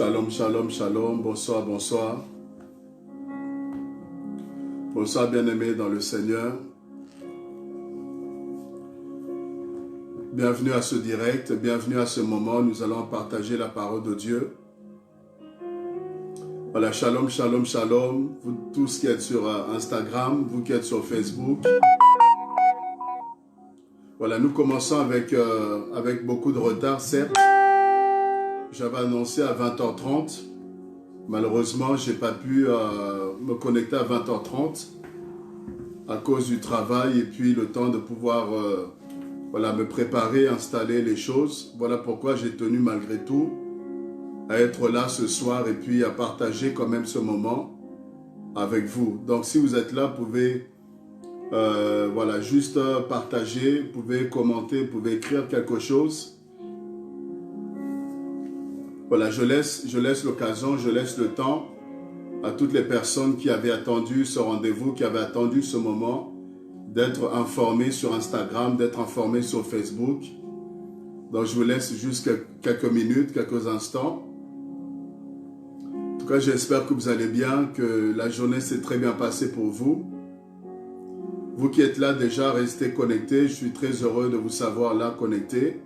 Shalom, shalom, shalom, bonsoir, bonsoir. Bonsoir bien-aimés dans le Seigneur. Bienvenue à ce direct, bienvenue à ce moment. Nous allons partager la parole de Dieu. Voilà, shalom, shalom, shalom. Vous tous qui êtes sur Instagram, vous qui êtes sur Facebook. Voilà, nous commençons avec beaucoup de retard, certes. J'avais annoncé à 20h30. Malheureusement, je n'ai pas pu me connecter à 20h30 à cause du travail et puis le temps de pouvoir voilà, me préparer, installer les choses. Voilà pourquoi j'ai tenu malgré tout à être là ce soir et puis à partager quand même ce moment avec vous. Donc si vous êtes là, vous pouvez voilà, juste partager, vous pouvez commenter, vous pouvez écrire quelque chose. Voilà, je laisse l'occasion, je laisse le temps à toutes les personnes qui avaient attendu ce rendez-vous, qui avaient attendu ce moment, d'être informées sur Instagram, d'être informées sur Facebook. Donc je vous laisse juste quelques minutes, quelques instants. En tout cas, j'espère que vous allez bien, que la journée s'est très bien passée pour vous. Vous qui êtes là déjà, restez connectés. Je suis très heureux de vous savoir là connectés.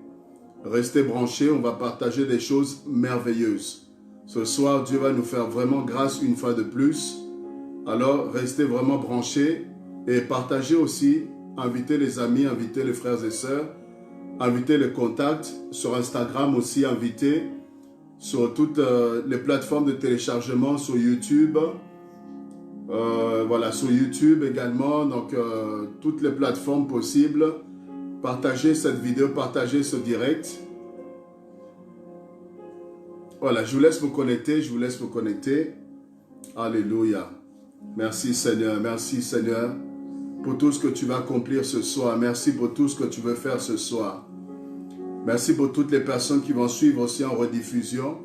Restez branchés, on va partager des choses merveilleuses. Ce soir, Dieu va nous faire vraiment grâce une fois de plus. Alors, restez vraiment branchés et partagez aussi. Invitez les amis, invitez les frères et sœurs, invitez les contacts. Sur Instagram aussi, invitez. Sur toutes les plateformes de téléchargement, sur YouTube. Voilà, sur YouTube également. Donc, toutes les plateformes possibles. Partagez cette vidéo, partagez ce direct. Voilà, je vous laisse vous connecter, je vous laisse vous connecter. Alléluia. Merci Seigneur, pour tout ce que tu vas accomplir ce soir. Merci pour tout ce que tu veux faire ce soir. Merci pour toutes les personnes qui vont suivre aussi en rediffusion.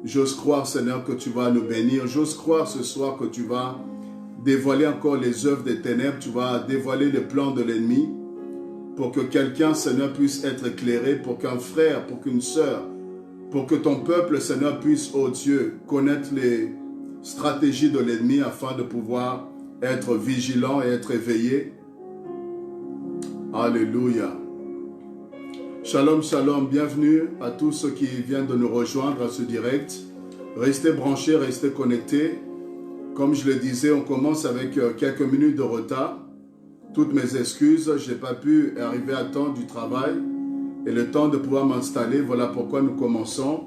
J'ose croire Seigneur que tu vas nous bénir. J'ose croire ce soir que tu vas dévoiler encore les œuvres des ténèbres. Tu vas dévoiler les plans de l'ennemi. Pour que quelqu'un, Seigneur, puisse être éclairé, pour qu'un frère, pour qu'une sœur, pour que ton peuple, Seigneur, puisse, oh Dieu, connaître les stratégies de l'ennemi afin de pouvoir être vigilant et être éveillé. Alléluia. Shalom, shalom, bienvenue à tous ceux qui viennent de nous rejoindre à ce direct. Restez branchés, restez connectés. Comme je le disais, on commence avec quelques minutes de retard. Toutes mes excuses, je n'ai pas pu arriver à temps du travail et le temps de pouvoir m'installer. Voilà pourquoi nous commençons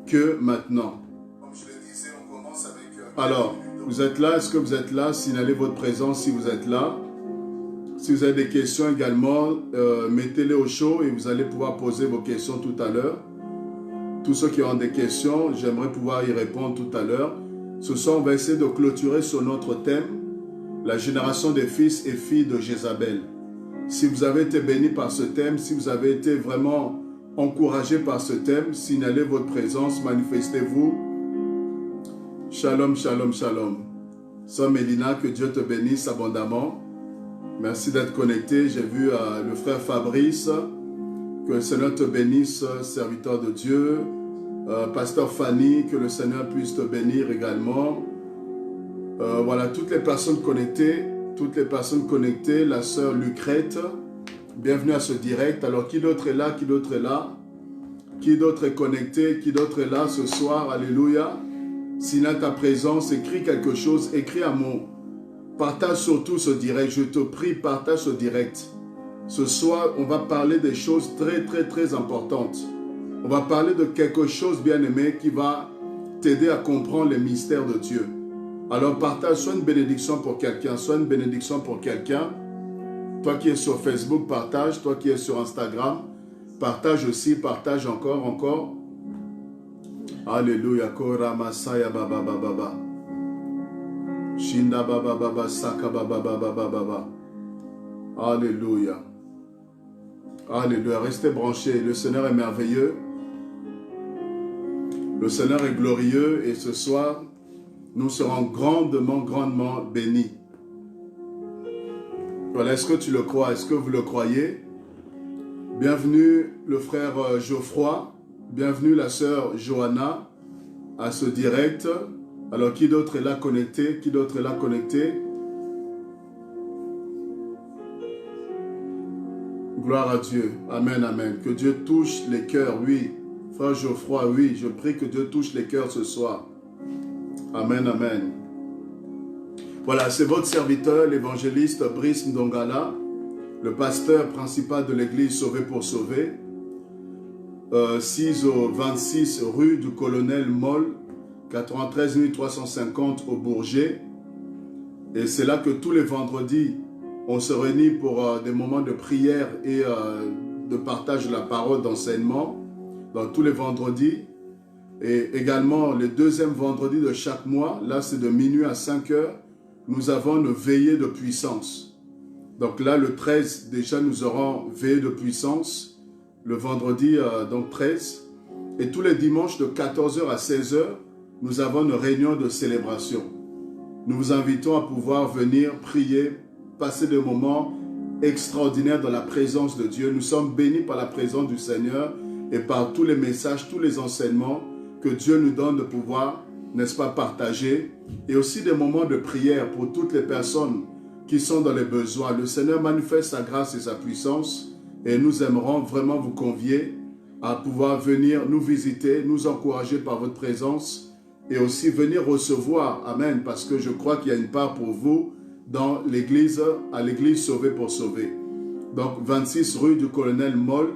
que maintenant. Comme je le disais, on commence avec... Alors, vous êtes là? Est-ce que vous êtes là? Signalez votre présence si vous êtes là. Si vous avez des questions également, mettez-les au chaud et vous allez pouvoir poser vos questions tout à l'heure. Tous ceux qui ont des questions, j'aimerais pouvoir y répondre tout à l'heure. Ce soir, on va essayer de clôturer sur notre thème. La génération des fils et filles de Jézabel. Si vous avez été béni par ce thème, si vous avez été vraiment encouragé par ce thème, signalez votre présence, manifestez-vous. Shalom, shalom, shalom. Sœur Mélina, que Dieu te bénisse abondamment. Merci d'être connecté. J'ai vu le frère Fabrice. Que le Seigneur te bénisse, serviteur de Dieu. Pasteur Fanny, que le Seigneur puisse te bénir également. Voilà, toutes les personnes connectées, la sœur Lucrète, bienvenue à ce direct. Alors, qui d'autre est là, qui d'autre est là? Qui d'autre est connecté, qui d'autre est là ce soir? Alléluia. Signale ta présence, écris quelque chose, écris un mot. Partage surtout ce direct, je te prie, partage ce direct. Ce soir, on va parler des choses très, très, très importantes. On va parler de quelque chose, bien-aimé, qui va t'aider à comprendre les mystères de Dieu. Alors partage, soit une bénédiction pour quelqu'un, soit une bénédiction pour quelqu'un. Toi qui es sur Facebook, partage. Toi qui es sur Instagram, partage aussi, partage encore. Alléluia. Kora masaya baba baba baba. Shinda baba baba saka baba baba baba. Alléluia. Alléluia. Restez branchés. Le Seigneur est merveilleux. Le Seigneur est glorieux et ce soir, nous serons grandement bénis. Voilà, est-ce que tu le crois? Est-ce que vous le croyez? Bienvenue le frère Geoffroy, bienvenue la sœur Johanna, à ce direct. Alors, qui d'autre est là connecté? Qui d'autre est là connecté? Gloire à Dieu. Amen, amen. Que Dieu touche les cœurs, oui. Frère Geoffroy, oui. Je prie que Dieu touche les cœurs ce soir. Amen, amen. Voilà, c'est votre serviteur, l'évangéliste Brice Ndongala, le pasteur principal de l'église Sauvé pour Sauver, 6 au 26 rue du Colonel Moll, 93 350 au Bourget. Et c'est là que tous les vendredis, on se réunit pour des moments de prière et de partage de la parole, d'enseignement, dans tous les vendredis. Et également, le deuxième vendredi de chaque mois, là c'est de minuit à 5 heures, nous avons une veillée de puissance. Donc là, le 13, déjà, nous aurons veillée de puissance, le vendredi, donc 13. Et tous les dimanches de 14h à 16h, nous avons une réunion de célébration. Nous vous invitons à pouvoir venir prier, passer des moments extraordinaires dans la présence de Dieu. Nous sommes bénis par la présence du Seigneur et par tous les messages, tous les enseignements que Dieu nous donne de pouvoir, n'est-ce pas, partager. Et aussi des moments de prière pour toutes les personnes qui sont dans les besoins. Le Seigneur manifeste sa grâce et sa puissance et nous aimerons vraiment vous convier à pouvoir venir nous visiter, nous encourager par votre présence et aussi venir recevoir, amen, parce que je crois qu'il y a une part pour vous dans l'église, à l'église Sauvé pour Sauver. Donc 26 rue du Colonel Moll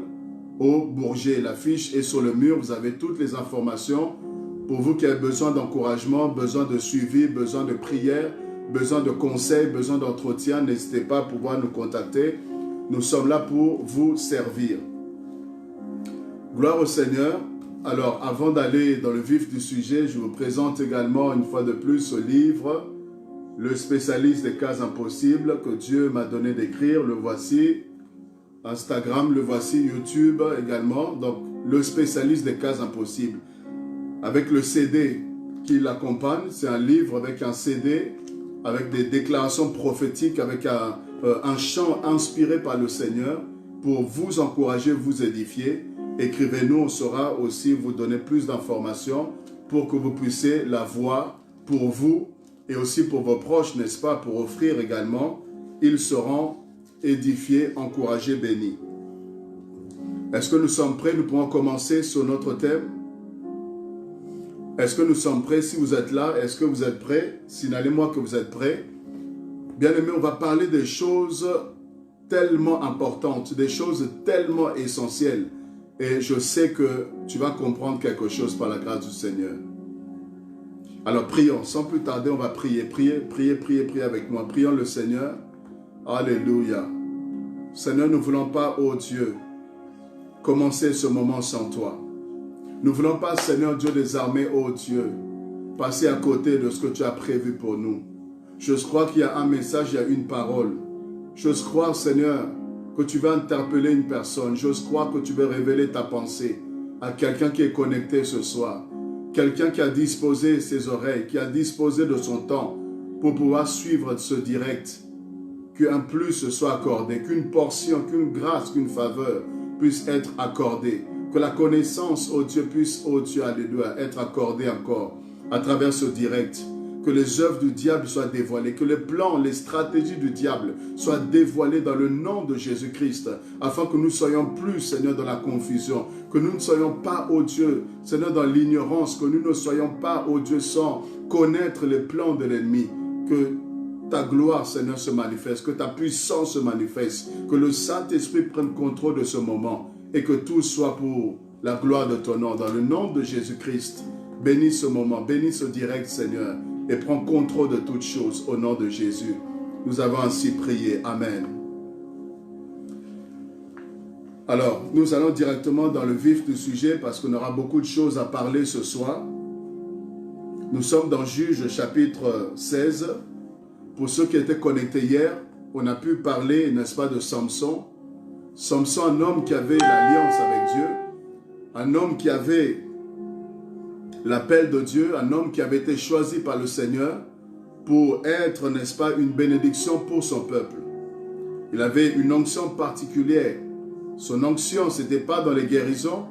au Bourget. L'affiche est sur le mur, vous avez toutes les informations. Pour vous qui avez besoin d'encouragement, besoin de suivi, besoin de prière, besoin de conseils, besoin d'entretien, n'hésitez pas à pouvoir nous contacter. Nous sommes là pour vous servir. Gloire au Seigneur. Alors, avant d'aller dans le vif du sujet, je vous présente également une fois de plus ce livre, Le spécialiste des cas impossibles, que Dieu m'a donné d'écrire. Le voici. Instagram, le voici. YouTube également. Donc, Le spécialiste des cas impossibles. Avec le CD qui l'accompagne, c'est un livre avec un CD, avec des déclarations prophétiques, avec un chant inspiré par le Seigneur pour vous encourager, vous édifier. Écrivez-nous, on saura aussi vous donner plus d'informations pour que vous puissiez la voir pour vous et aussi pour vos proches, n'est-ce pas, pour offrir également. Ils seront édifiés, encouragés, bénis. Est-ce que nous sommes prêts? Nous pouvons commencer sur notre thème. Est-ce que nous sommes prêts? Si vous êtes là, est-ce que vous êtes prêts? Signalez-moi que vous êtes prêts. Bien aimé, on va parler des choses tellement importantes, des choses tellement essentielles. Et je sais que tu vas comprendre quelque chose par la grâce du Seigneur. Alors prions, sans plus tarder, on va prier. Priez avec moi. Prions le Seigneur. Alléluia. Seigneur, nous ne voulons pas, oh Dieu, commencer ce moment sans toi. Nous ne voulons pas, Seigneur Dieu des armées, oh Dieu, passer à côté de ce que tu as prévu pour nous. Je crois qu'il y a un message, il y a une parole. Je crois, Seigneur, que tu vas interpeller une personne. Je crois que tu vas révéler ta pensée à quelqu'un qui est connecté ce soir. Quelqu'un qui a disposé ses oreilles, qui a disposé de son temps pour pouvoir suivre ce direct. Qu'un plus soit accordé, qu'une portion, qu'une grâce, qu'une faveur puisse être accordée. Que la connaissance, oh Dieu, puisse, oh Dieu, alléluia, être accordée encore à travers ce direct. Que les œuvres du diable soient dévoilées, que les plans, les stratégies du diable soient dévoilées dans le nom de Jésus-Christ, afin que nous soyons plus, Seigneur, dans la confusion, que nous ne soyons pas, oh Dieu, Seigneur, dans l'ignorance, que nous ne soyons pas, oh Dieu, sans connaître les plans de l'ennemi, que ta gloire, Seigneur, se manifeste, que ta puissance se manifeste, que le Saint-Esprit prenne contrôle de ce moment et que tout soit pour la gloire de ton nom. Dans le nom de Jésus-Christ, bénis ce moment, bénis ce direct, Seigneur, et prends contrôle de toutes choses au nom de Jésus. Nous avons ainsi prié. Amen. Alors, nous allons directement dans le vif du sujet parce qu'on aura beaucoup de choses à parler ce soir. Nous sommes dans Juges chapitre 16. Pour ceux qui étaient connectés hier, on a pu parler, n'est-ce pas, de Samson. Samson, un homme qui avait l'alliance avec Dieu, un homme qui avait l'appel de Dieu, un homme qui avait été choisi par le Seigneur pour être, n'est-ce pas, une bénédiction pour son peuple. Il avait une onction particulière. Son onction, ce n'était pas dans les guérisons.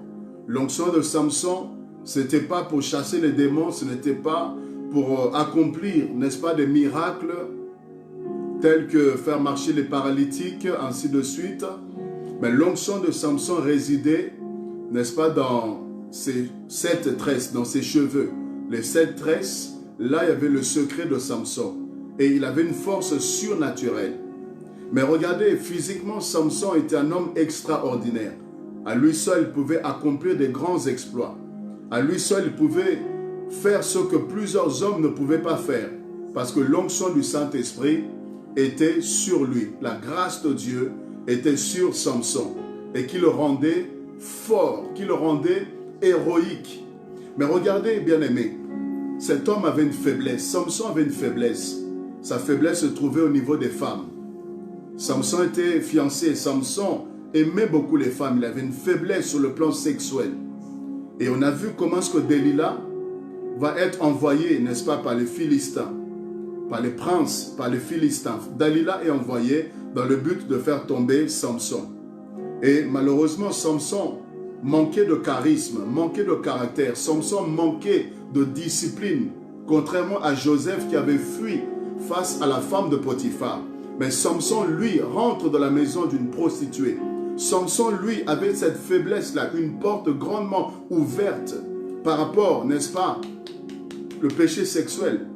L'onction de Samson, Ce n'était pas pour chasser les démons, ce n'était pas pour accomplir, n'est-ce pas, des miracles tels que faire marcher les paralytiques, ainsi de suite. Mais l'onction de Samson résidait, n'est-ce pas, dans ses 7 tresses, dans ses cheveux. Les 7 tresses, là, il y avait le secret de Samson. Et il avait une force surnaturelle. Mais regardez, physiquement, Samson était un homme extraordinaire. À lui seul, il pouvait accomplir des grands exploits. À lui seul, il pouvait faire ce que plusieurs hommes ne pouvaient pas faire. Parce que l'onction du Saint-Esprit était sur lui. La grâce de Dieu était sur Samson. Et qui le rendait fort, qui le rendait héroïque. Mais regardez, bien-aimés, cet homme avait une faiblesse. Samson avait une faiblesse. Sa faiblesse se trouvait au niveau des femmes. Samson était fiancé. Samson aimait beaucoup les femmes. Il avait une faiblesse sur le plan sexuel. Et on a vu comment est-ce que Delilah va être envoyée, n'est-ce pas, par les Philistins, par les princes, par les Philistins. Delilah est envoyée dans le but de faire tomber Samson. Et malheureusement, Samson manquait de charisme, manquait de caractère. Samson manquait de discipline, contrairement à Joseph qui avait fui face à la femme de Potiphar. Mais Samson, lui, rentre dans la maison d'une prostituée. Samson, lui, avait cette faiblesse-là, une porte grandement ouverte par rapport, n'est-ce pas, le péché sexuel.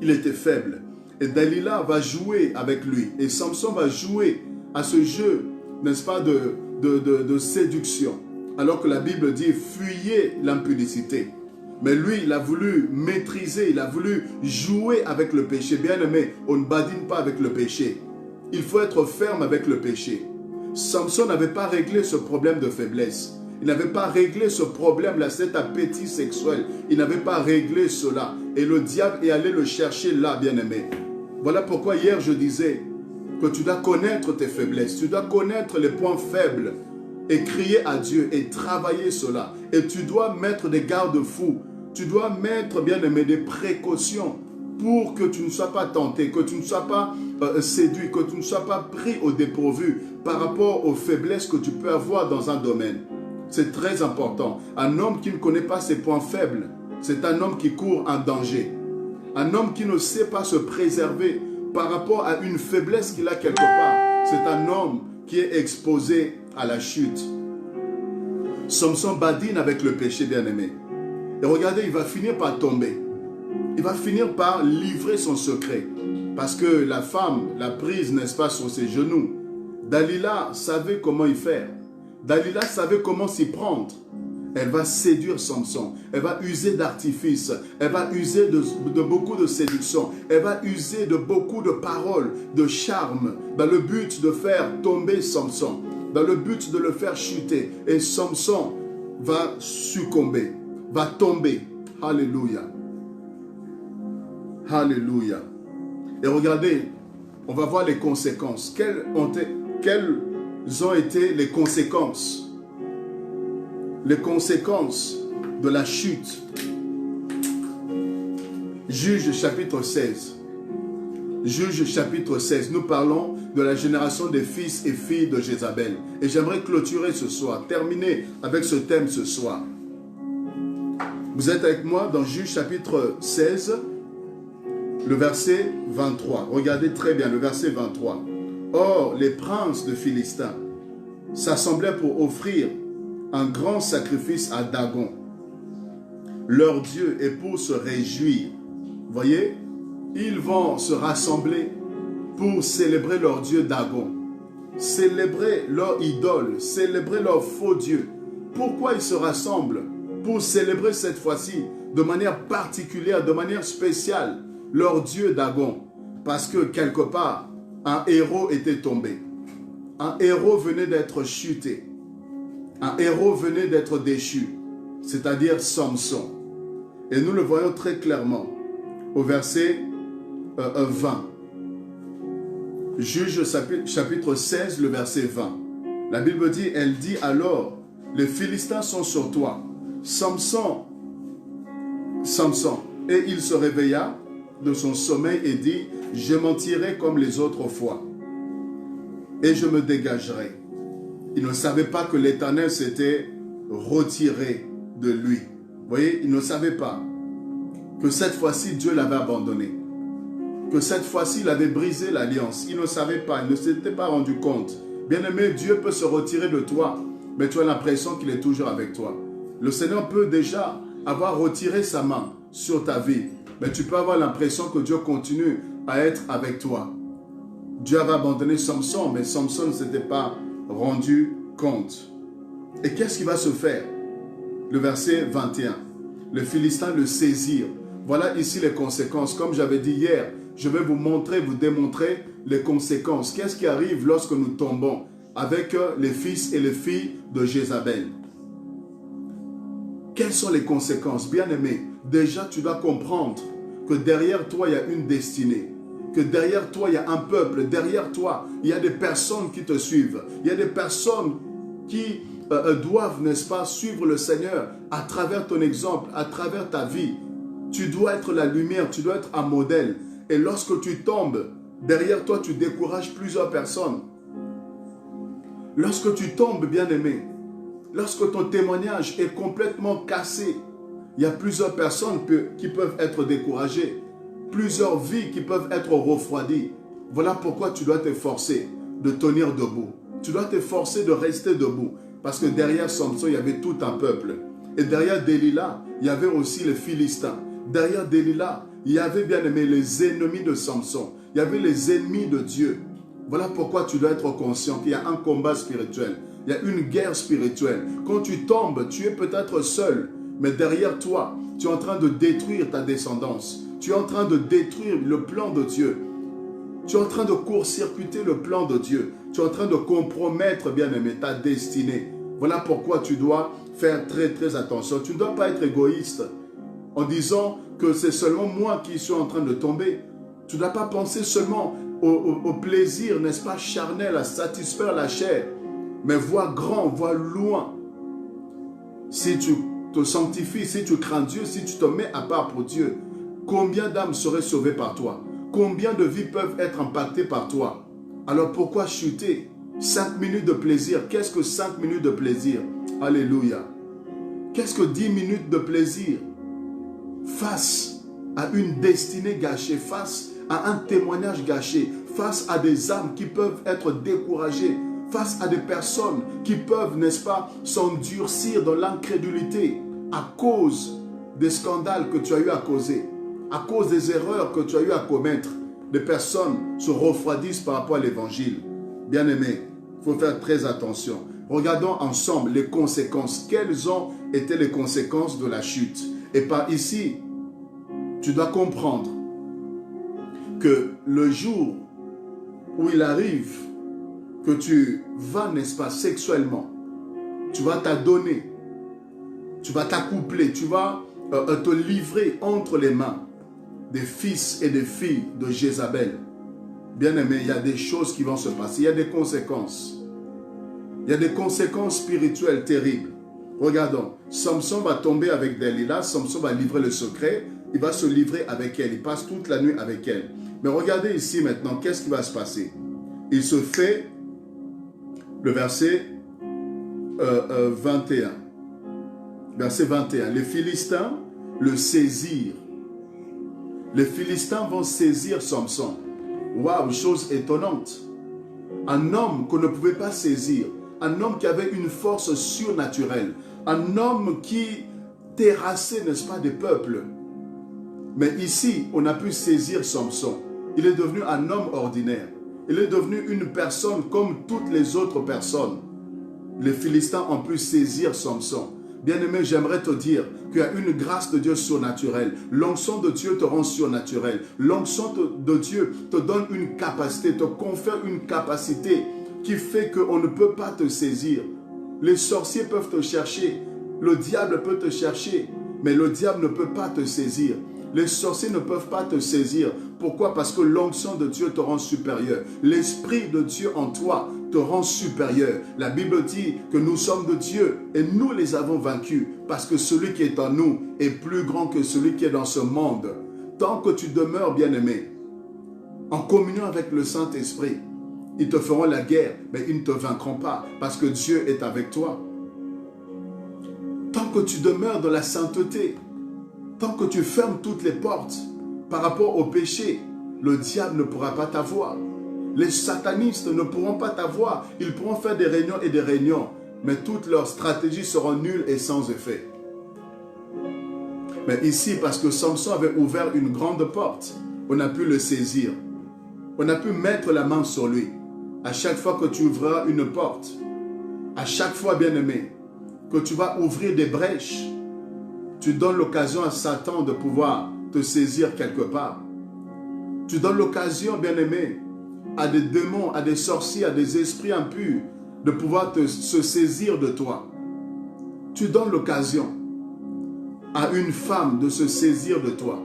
Il était faible. Et Delilah va jouer avec lui. Et Samson va jouer à ce jeu, n'est-ce pas, de séduction. Alors que la Bible dit, fuyez l'impudicité. Mais lui, il a voulu maîtriser, il a voulu jouer avec le péché. Bien aimé, on ne badine pas avec le péché. Il faut être ferme avec le péché. Samson n'avait pas réglé ce problème de faiblesse. Il n'avait pas réglé ce problème-là, cet appétit sexuel. Il n'avait pas réglé cela. Et le diable est allé le chercher là, bien-aimé. Voilà pourquoi hier je disais que tu dois connaître tes faiblesses. Tu dois connaître les points faibles et crier à Dieu et travailler cela. Et tu dois mettre des garde-fous. Tu dois mettre, bien-aimé, des précautions pour que tu ne sois pas tenté, que tu ne sois pas séduit, que tu ne sois pas pris au dépourvu par rapport aux faiblesses que tu peux avoir dans un domaine. C'est très important. Un homme qui ne connaît pas ses points faibles, c'est un homme qui court un danger. Un homme qui ne sait pas se préserver par rapport à une faiblesse qu'il a quelque part, c'est un homme qui est exposé à la chute. Samson badine avec le péché, bien-aimé. Et regardez, il va finir par tomber. Il va finir par livrer son secret. Parce que la femme l'a prise, n'est-ce pas, sur ses genoux. Delilah savait comment y faire. Delilah savait comment s'y prendre. Elle va séduire Samson. Elle va user d'artifices. Elle va user de beaucoup de séduction. Elle va user de beaucoup de paroles, de charme, dans le but de faire tomber Samson, dans le but de le faire chuter. Et Samson va succomber, va tomber. Alléluia. Alléluia. Et regardez, on va voir les conséquences. Quelles ont été les conséquences? Les conséquences de la chute. Juge chapitre 16. Juge chapitre 16. Nous parlons de la génération des fils et filles de Jézabel. Et j'aimerais clôturer ce soir, terminer avec ce thème ce soir. Vous êtes avec moi dans Juge chapitre 16, le verset 23. Regardez très bien le verset 23. Or, les princes de Philistins s'assemblaient pour offrir un grand sacrifice à Dagon, leur Dieu, et pour se réjouir. Voyez, ils vont se rassembler pour célébrer leur Dieu Dagon, célébrer leur idole, célébrer leur faux Dieu. Pourquoi ils se rassemblent? Pour célébrer cette fois-ci de manière particulière, de manière spéciale, leur Dieu Dagon. Parce que quelque part, un héros était tombé. Un héros venait d'être chuté. Un héros venait d'être déchu, c'est-à-dire Samson. Et nous le voyons très clairement au verset 20. Juge chapitre 16, le verset 20. La Bible dit, elle dit alors, les Philistins sont sur toi. Samson. Et il se réveilla de son sommeil et dit, je m'en tirerai comme les autres fois. Et je me dégagerai. Il ne savait pas que l'Éternel s'était retiré de lui. voyez, il ne savait pas que cette fois-ci, Dieu l'avait abandonné. Que cette fois-ci, il avait brisé l'alliance. Il ne savait pas, il ne s'était pas rendu compte. Bien-aimé, Dieu peut se retirer de toi, mais tu as l'impression qu'il est toujours avec toi. Le Seigneur peut déjà avoir retiré sa main sur ta vie, mais tu peux avoir l'impression que Dieu continue à être avec toi. Dieu avait abandonné Samson, mais Samson ne s'était pas rendu compte. Et qu'est-ce qui va se faire? Le verset 21. Les Philistins le saisirent. Voilà ici les conséquences. Comme j'avais dit hier, je vais vous montrer, vous démontrer les conséquences. Qu'est-ce qui arrive lorsque nous tombons avec les fils et les filles de Jézabel? Quelles sont les conséquences? Bien-aimé, déjà tu dois comprendre que derrière toi, il y a une destinée. Que derrière toi, il y a un peuple. Derrière toi, il y a des personnes qui te suivent. Il y a des personnes qui doivent, n'est-ce pas, suivre le Seigneur à travers ton exemple, à travers ta vie. Tu dois être la lumière, tu dois être un modèle. Et lorsque tu tombes, derrière toi, tu décourages plusieurs personnes. Lorsque tu tombes, bien-aimé, lorsque ton témoignage est complètement cassé, il y a plusieurs personnes qui peuvent être découragées, plusieurs vies qui peuvent être refroidies. Voilà pourquoi tu dois t'efforcer de tenir debout. Tu dois t'efforcer de rester debout. Parce que derrière Samson, il y avait tout un peuple. Et derrière Delilah, il y avait aussi les Philistins. Derrière Delilah, il y avait, bien aimé, les ennemis de Samson. Il y avait les ennemis de Dieu. Voilà pourquoi tu dois être conscient qu'il y a un combat spirituel. Il y a une guerre spirituelle. Quand tu tombes, tu es peut-être seul. Mais derrière toi, tu es en train de détruire ta descendance. Tu es en train de détruire le plan de Dieu. Tu es en train de court-circuiter le plan de Dieu. Tu es en train de compromettre, bien-aimé, ta destinée. Voilà pourquoi tu dois faire très, très attention. Tu ne dois pas être égoïste en disant que c'est seulement moi qui suis en train de tomber. Tu ne dois pas penser seulement au plaisir, n'est-ce pas, charnel, à satisfaire la chair. Mais vois grand, vois loin. Si tu te sanctifies, si tu crains Dieu, si tu te mets à part pour Dieu, combien d'âmes seraient sauvées par toi? Combien de vies peuvent être impactées par toi? Alors pourquoi chuter? 5 minutes de plaisir. Qu'est-ce que 5 minutes de plaisir? Alléluia. Qu'est-ce que 10 minutes de plaisir face à une destinée gâchée, face à un témoignage gâché, face à des âmes qui peuvent être découragées, face à des personnes qui peuvent, n'est-ce pas, s'endurcir dans l'incrédulité à cause des scandales que tu as eu à causer, à cause des erreurs que tu as eu à commettre. Des personnes se refroidissent par rapport à l'évangile. Bien-aimés, il faut faire très attention. Regardons ensemble les conséquences. Quelles ont été les conséquences de la chute? Et par ici, tu dois comprendre que le jour où il arrive que tu vas, n'est-ce pas, sexuellement, tu vas t'adonner, tu vas t'accoupler, tu vas te livrer entre les mains des fils et des filles de Jézabel. Bien-aimé, il y a des choses qui vont se passer, il y a des conséquences. Il y a des conséquences spirituelles terribles. Regardons, Samson va tomber avec Delilah, Samson va livrer le secret, il va se livrer avec elle, il passe toute la nuit avec elle. Mais regardez ici maintenant, qu'est-ce qui va se passer? Il se fait, le verset 21. Verset 21. Les Philistins le saisirent. Les Philistins vont saisir Samson. Waouh, chose étonnante. Un homme qu'on ne pouvait pas saisir. Un homme qui avait une force surnaturelle. Un homme qui terrassait, n'est-ce pas, des peuples. Mais ici, on a pu saisir Samson. Il est devenu un homme ordinaire. Il est devenu une personne comme toutes les autres personnes. Les Philistins ont pu saisir Samson. Bien-aimé, j'aimerais te dire qu'il y a une grâce de Dieu surnaturelle. L'onction de Dieu te rend surnaturel. L'onction de Dieu te donne une capacité, te confère une capacité qui fait qu'on ne peut pas te saisir. Les sorciers peuvent te chercher. Le diable peut te chercher. Mais le diable ne peut pas te saisir. Les sorciers ne peuvent pas te saisir. Pourquoi? Parce que l'onction de Dieu te rend supérieur. L'Esprit de Dieu en toi te rend supérieur. La Bible dit que nous sommes de Dieu et nous les avons vaincus parce que celui qui est en nous est plus grand que celui qui est dans ce monde. Tant que tu demeures, bien-aimé, en communion avec le Saint-Esprit, ils te feront la guerre, mais ils ne te vaincront pas parce que Dieu est avec toi. Tant que tu demeures dans la sainteté, tant que tu fermes toutes les portes par rapport au péché, le diable ne pourra pas t'avoir. Les satanistes ne pourront pas t'avoir. Ils pourront faire des réunions et des réunions, mais toutes leurs stratégies seront nulles et sans effet. Mais ici, parce que Samson avait ouvert une grande porte, on a pu le saisir. On a pu mettre la main sur lui. À chaque fois que tu ouvriras une porte, à chaque fois, bien-aimé, que tu vas ouvrir des brèches, tu donnes l'occasion à Satan de pouvoir te saisir quelque part. Tu donnes l'occasion, bien-aimé, à des démons, à des sorciers, à des esprits impurs de pouvoir se saisir de toi. Tu donnes l'occasion à une femme de se saisir de toi.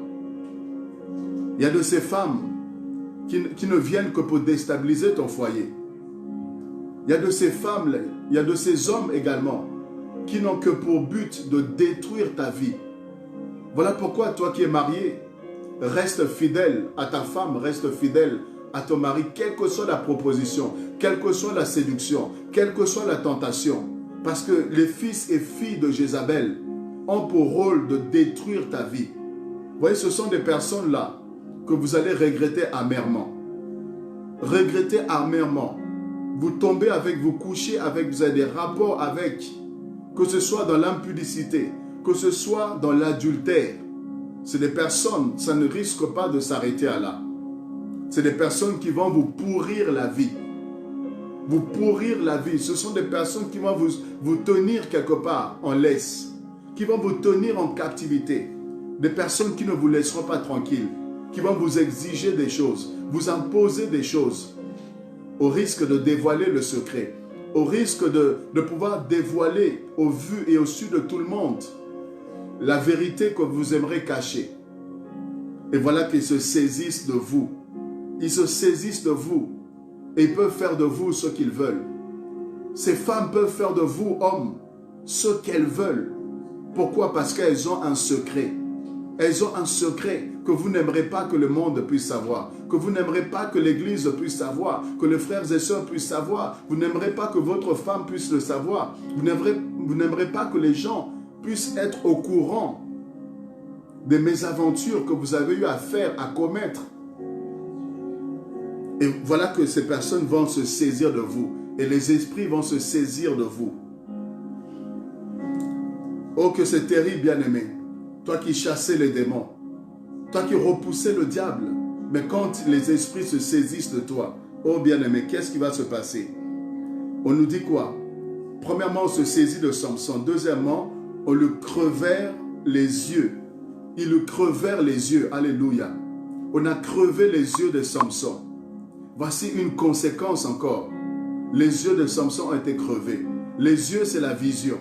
Il y a de ces femmes qui ne viennent que pour déstabiliser ton foyer. Il y a de ces femmes, il y a de ces hommes également qui n'ont que pour but de détruire ta vie. Voilà pourquoi toi qui es marié, reste fidèle à ta femme, reste fidèle à ton mari, quelle que soit la proposition, quelle que soit la séduction, quelle que soit la tentation. Parce que les fils et filles de Jézabel ont pour rôle de détruire ta vie. Vous voyez, ce sont des personnes-là que vous allez regretter amèrement. Regretter amèrement. Vous tombez avec, vous couchez avec, vous avez des rapports avec, que ce soit dans l'impudicité, que ce soit dans l'adultère. C'est des personnes, ça ne risque pas de s'arrêter à là. C'est des personnes qui vont vous pourrir la vie. Vous pourrir la vie. Ce sont des personnes qui vont vous tenir quelque part en laisse, qui vont vous tenir en captivité. Des personnes qui ne vous laisseront pas tranquille, qui vont vous exiger des choses, vous imposer des choses, au risque de dévoiler le secret, au risque de pouvoir dévoiler au vu et au su de tout le monde la vérité que vous aimeriez cacher. Et voilà qu'ils se saisissent de vous. Ils se saisissent de vous et ils peuvent faire de vous ce qu'ils veulent. Ces femmes peuvent faire de vous, hommes, ce qu'elles veulent. Pourquoi? Parce qu'elles ont un secret. Elles ont un secret que vous n'aimerez pas que le monde puisse savoir, que vous n'aimerez pas que l'Église puisse savoir, que les frères et sœurs puissent savoir. Vous n'aimerez pas que votre femme puisse le savoir. Vous n'aimerez pas que les gens puissent être au courant des mésaventures que vous avez eu à faire, à commettre. Et voilà que ces personnes vont se saisir de vous. Et les esprits vont se saisir de vous. Oh, que c'est terrible, bien-aimé. Toi qui chassais les démons. Toi qui repoussais le diable. Mais quand les esprits se saisissent de toi, oh bien-aimé, qu'est-ce qui va se passer? On nous dit quoi? Premièrement, on se saisit de Samson. Deuxièmement, on lui crevèrent les yeux. Ils lui crevèrent les yeux. Alléluia. On a crevé les yeux de Samson. Voici une conséquence encore. Les yeux de Samson ont été crevés. Les yeux, c'est la vision.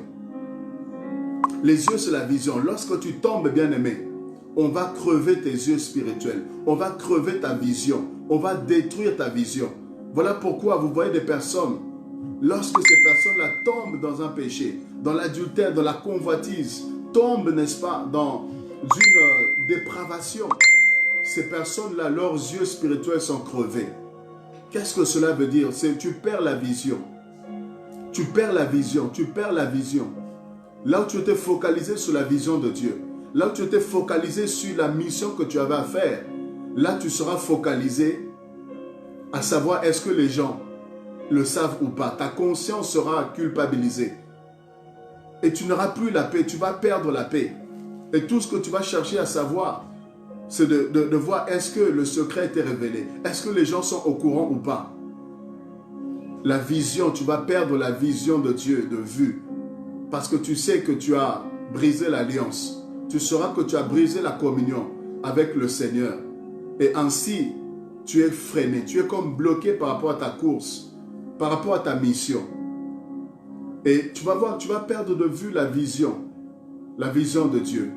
Les yeux, c'est la vision. Lorsque tu tombes, bien-aimé, on va crever tes yeux spirituels. On va crever ta vision. On va détruire ta vision. Voilà pourquoi vous voyez des personnes, lorsque ces personnes-là tombent dans un péché, dans l'adultère, dans la convoitise, tombent, n'est-ce pas, dans une dépravation, ces personnes-là, leurs yeux spirituels sont crevés. Qu'est-ce que cela veut dire? C'est tu perds la vision. Tu perds la vision, tu perds la vision. Là où tu étais focalisé sur la vision de Dieu, là où tu étais focalisé sur la mission que tu avais à faire, là tu seras focalisé à savoir est-ce que les gens le savent ou pas. Ta conscience sera culpabilisée. Et tu n'auras plus la paix, tu vas perdre la paix. Et tout ce que tu vas chercher à savoir, c'est de voir est-ce que le secret a été révélé. Est-ce que les gens sont au courant ou pas. La vision, tu vas perdre la vision de Dieu, de vue. Parce que tu sais que tu as brisé l'alliance. Tu sauras que tu as brisé la communion avec le Seigneur. Et ainsi, tu es freiné. Tu es comme bloqué par rapport à ta course, par rapport à ta mission. Et tu vas voir, tu vas perdre de vue la vision de Dieu.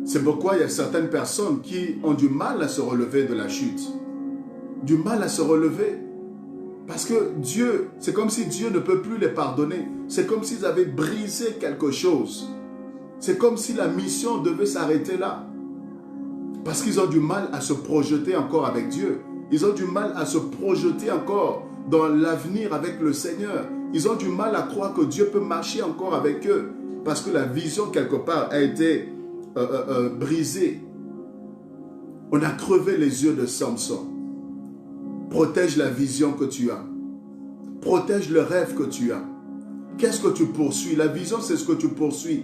C'est pourquoi il y a certaines personnes qui ont du mal à se relever de la chute. Du mal à se relever. Parce que Dieu, c'est comme si Dieu ne peut plus les pardonner. C'est comme s'ils avaient brisé quelque chose. C'est comme si la mission devait s'arrêter là. Parce qu'ils ont du mal à se projeter encore avec Dieu. Ils ont du mal à se projeter encore dans l'avenir avec le Seigneur. Ils ont du mal à croire que Dieu peut marcher encore avec eux. parce que la vision quelque part a été brisée. On a crevé les yeux de Samson. Protège la vision que tu as. Protège le rêve que tu as. Qu'est-ce que tu poursuis? La vision, c'est ce que tu poursuis.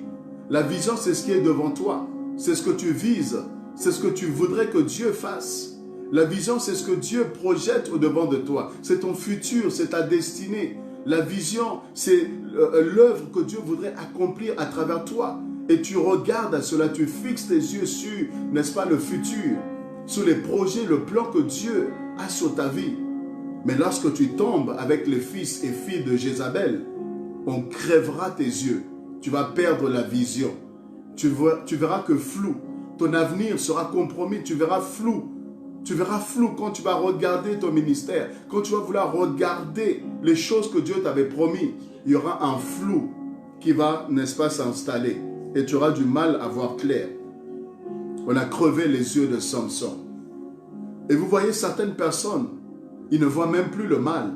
La vision, c'est ce qui est devant toi. C'est ce que tu vises. C'est ce que tu voudrais que Dieu fasse. La vision, c'est ce que Dieu projette au-devant de toi. C'est ton futur, c'est ta destinée. La vision, c'est l'œuvre que Dieu voudrait accomplir à travers toi. Et tu regardes à cela, tu fixes tes yeux sur, n'est-ce pas, le futur, sur les projets, le plan que Dieu a sur ta vie. Mais lorsque tu tombes avec les fils et filles de Jézabel, on crèvera tes yeux. Tu vas perdre la vision. Tu verras que flou. Ton avenir sera compromis. Tu verras flou. Tu verras flou quand tu vas regarder ton ministère. Quand tu vas vouloir regarder les choses que Dieu t'avait promis. Il y aura un flou qui va, n'est-ce pas, s'installer. Et tu auras du mal à voir clair. On a crevé les yeux de Samson. Et vous voyez certaines personnes, ils ne voient même plus le mal.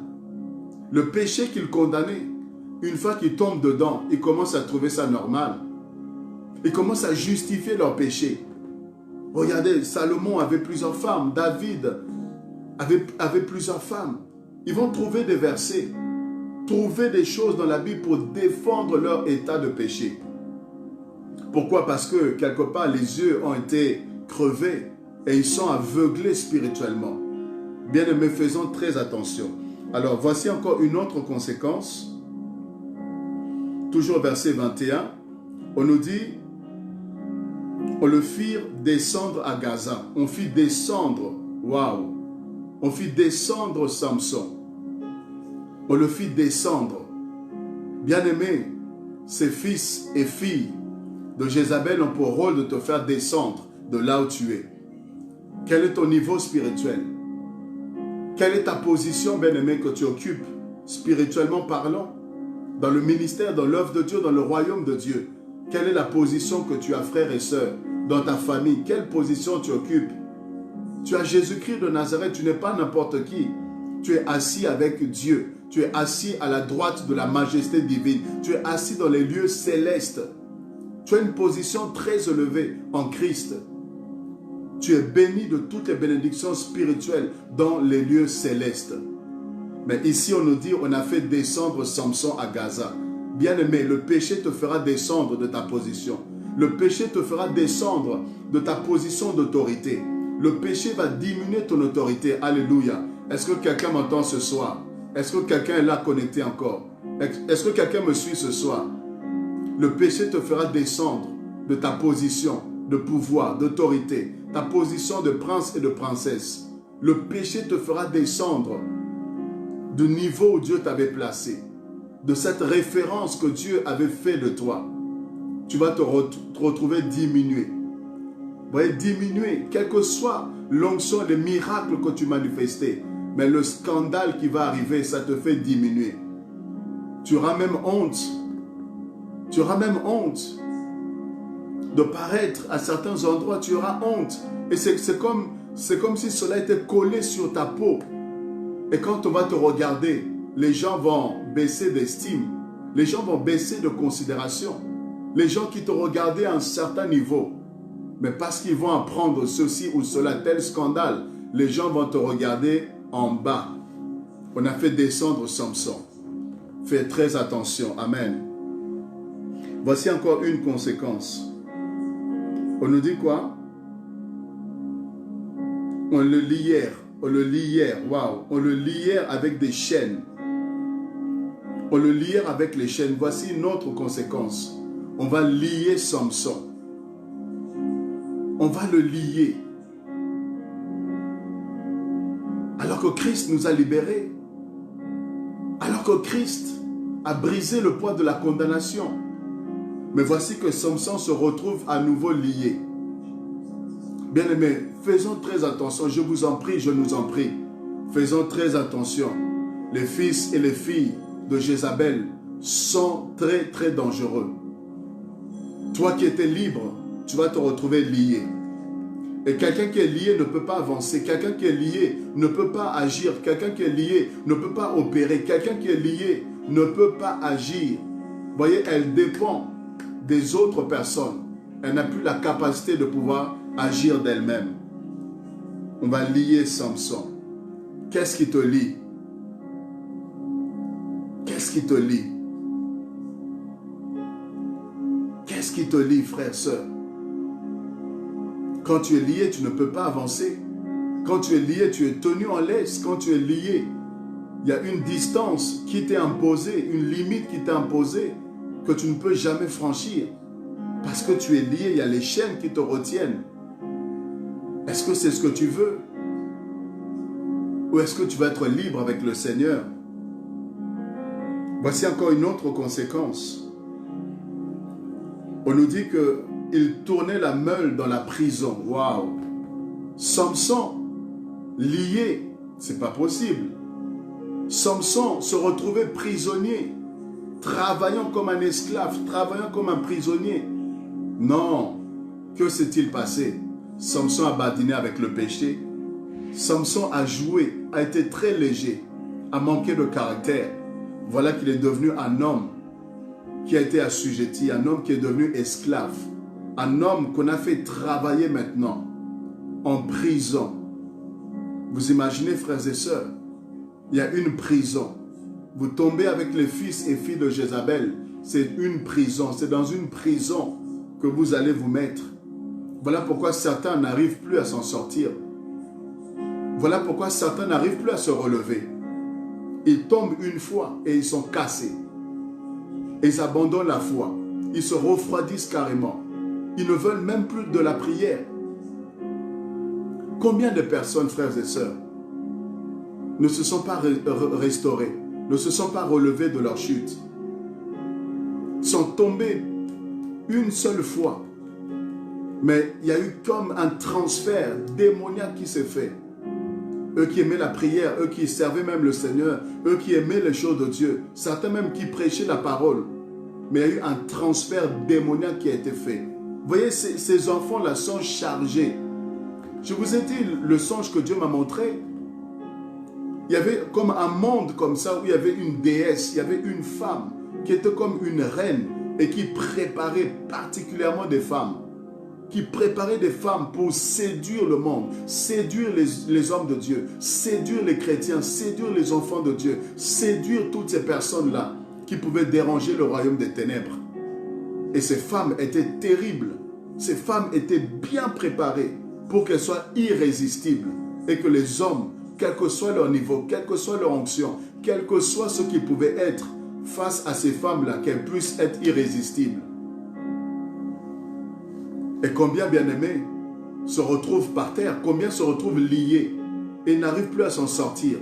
Le péché qu'ils condamnaient, une fois qu'ils tombent dedans, ils commencent à trouver ça normal. Ils commencent à justifier leur péché. Regardez, Salomon avait plusieurs femmes, David avait plusieurs femmes. Ils vont trouver des versets, trouver des choses dans la Bible pour défendre leur état de péché. Pourquoi? Parce que quelque part, les yeux ont été crevés et ils sont aveuglés spirituellement. Bien-aimés, faisons très attention. Alors, voici encore une autre conséquence. Toujours verset 21, on nous dit, on le fit descendre à Gaza. On fit descendre, waouh, on fit descendre Samson. On le fit descendre. Bien-aimé, ces fils et filles de Jézabel ont pour rôle de te faire descendre de là où tu es. Quel est ton niveau spirituel? Quelle est ta position, bien-aimé, que tu occupes, spirituellement parlant? Dans le ministère, dans l'œuvre de Dieu, dans le royaume de Dieu. Quelle est la position que tu as, frères et sœurs, dans ta famille? Quelle position tu occupes? Tu as Jésus-Christ de Nazareth, tu n'es pas n'importe qui. Tu es assis avec Dieu. Tu es assis à la droite de la majesté divine. Tu es assis dans les lieux célestes. Tu as une position très élevée en Christ. Tu es béni de toutes les bénédictions spirituelles dans les lieux célestes. Mais ici, on nous dit, on a fait descendre Samson à Gaza. Bien-aimé, le péché te fera descendre de ta position. Le péché te fera descendre de ta position d'autorité. Le péché va diminuer ton autorité. Alléluia. Est-ce que quelqu'un m'entend ce soir? Est-ce que quelqu'un est là connecté encore? Est-ce que quelqu'un me suit ce soir? Le péché te fera descendre de ta position de pouvoir, d'autorité, ta position de prince et de princesse. Le péché te fera descendre du niveau où Dieu t'avait placé, de cette référence que Dieu avait fait de toi. Tu vas te retrouver diminué. Vous voyez, diminué, quelle que soit l'onction, les miracles que tu manifestais, mais le scandale qui va arriver, ça te fait diminuer. Tu auras même honte. Tu auras même honte de paraître à certains endroits. Tu auras honte. Et c'est comme si cela était collé sur ta peau. Et quand on va te regarder, les gens vont baisser d'estime. Les gens vont baisser de considération. Les gens qui te regardaient à un certain niveau, mais parce qu'ils vont apprendre ceci ou cela, tel scandale, les gens vont te regarder en bas. On a fait descendre Samson. Fais très attention. Amen. Voici encore une conséquence. On nous dit quoi? On le lièrent. On le lièrent. Waouh. On le lièrent avec des chaînes. On le lièrent avec les chaînes. Voici une autre conséquence. On va lier Samson. On va le lier. Alors que Christ nous a libérés. Alors que Christ a brisé le poids de la condamnation. Mais voici que Samson se retrouve à nouveau lié. Bien-aimés, faisons très attention. Je vous en prie, je nous en prie. Faisons très attention. Les fils et les filles de Jézabel sont très très dangereux. Toi qui étais libre, tu vas te retrouver lié. Et quelqu'un qui est lié ne peut pas avancer. Quelqu'un qui est lié ne peut pas agir. Quelqu'un qui est lié ne peut pas opérer. Quelqu'un qui est lié ne peut pas agir. Vous voyez, elle dépend des autres personnes. Elle n'a plus la capacité de pouvoir agir d'elle-même. On va lier Samson. Qu'est-ce qui te lie? Qu'est-ce qui te lie? Qu'est-ce qui te lie, frère, sœur? Quand tu es lié, tu ne peux pas avancer. Quand tu es lié, tu es tenu en laisse. Quand tu es lié, il y a une distance qui t'est imposée, une limite qui t'est imposée, que tu ne peux jamais franchir. Parce que tu es lié, il y a les chaînes qui te retiennent. Est-ce que c'est ce que tu veux? Ou est-ce que tu vas être libre avec le Seigneur? Voici encore une autre conséquence. On nous dit qu'il tournait la meule dans la prison. Waouh! Samson, lié, c'est pas possible. Samson se retrouvait prisonnier, travaillant comme un esclave, travaillant comme un prisonnier. Non, que s'est-il passé? Samson a badiné avec le péché. Samson a joué, a été très léger, a manqué de caractère. Voilà qu'il est devenu un homme qui a été assujetti, un homme qui est devenu esclave, un homme qu'on a fait travailler maintenant en prison. Vous imaginez, frères et sœurs, il y a une prison. Vous tombez avec les fils et filles de Jézabel, c'est une prison, c'est dans une prison que vous allez vous mettre. Voilà pourquoi certains n'arrivent plus à s'en sortir. Voilà pourquoi certains n'arrivent plus à se relever. Ils tombent une fois et ils sont cassés. Ils abandonnent la foi. Ils se refroidissent carrément. Ils ne veulent même plus de la prière. Combien de personnes, frères et sœurs, ne se sont pas restaurées, ne se sont pas relevées de leur chute, sont tombées une seule fois, mais il y a eu comme un transfert démoniaque qui s'est fait. Eux qui aimaient la prière, eux qui servaient même le Seigneur, eux qui aimaient les choses de Dieu, certains même qui prêchaient la parole, mais il y a eu un transfert démoniaque qui a été fait. Vous voyez, ces enfants-là sont chargés. Je vous ai dit le songe que Dieu m'a montré. Il y avait comme un monde comme ça où il y avait une déesse, il y avait une femme qui était comme une reine et qui préparait particulièrement des femmes. Qui préparait des femmes pour séduire le monde, séduire les hommes de Dieu, séduire les chrétiens, séduire les enfants de Dieu, séduire toutes ces personnes-là qui pouvaient déranger le royaume des ténèbres. Et ces femmes étaient terribles. Ces femmes étaient bien préparées pour qu'elles soient irrésistibles et que les hommes, quel que soit leur niveau, quelle que soit leur onction, quel que soit ce qu'ils pouvaient être face à ces femmes-là, qu'elles puissent être irrésistibles. Et combien bien-aimés se retrouvent par terre, combien se retrouvent liés et n'arrivent plus à s'en sortir.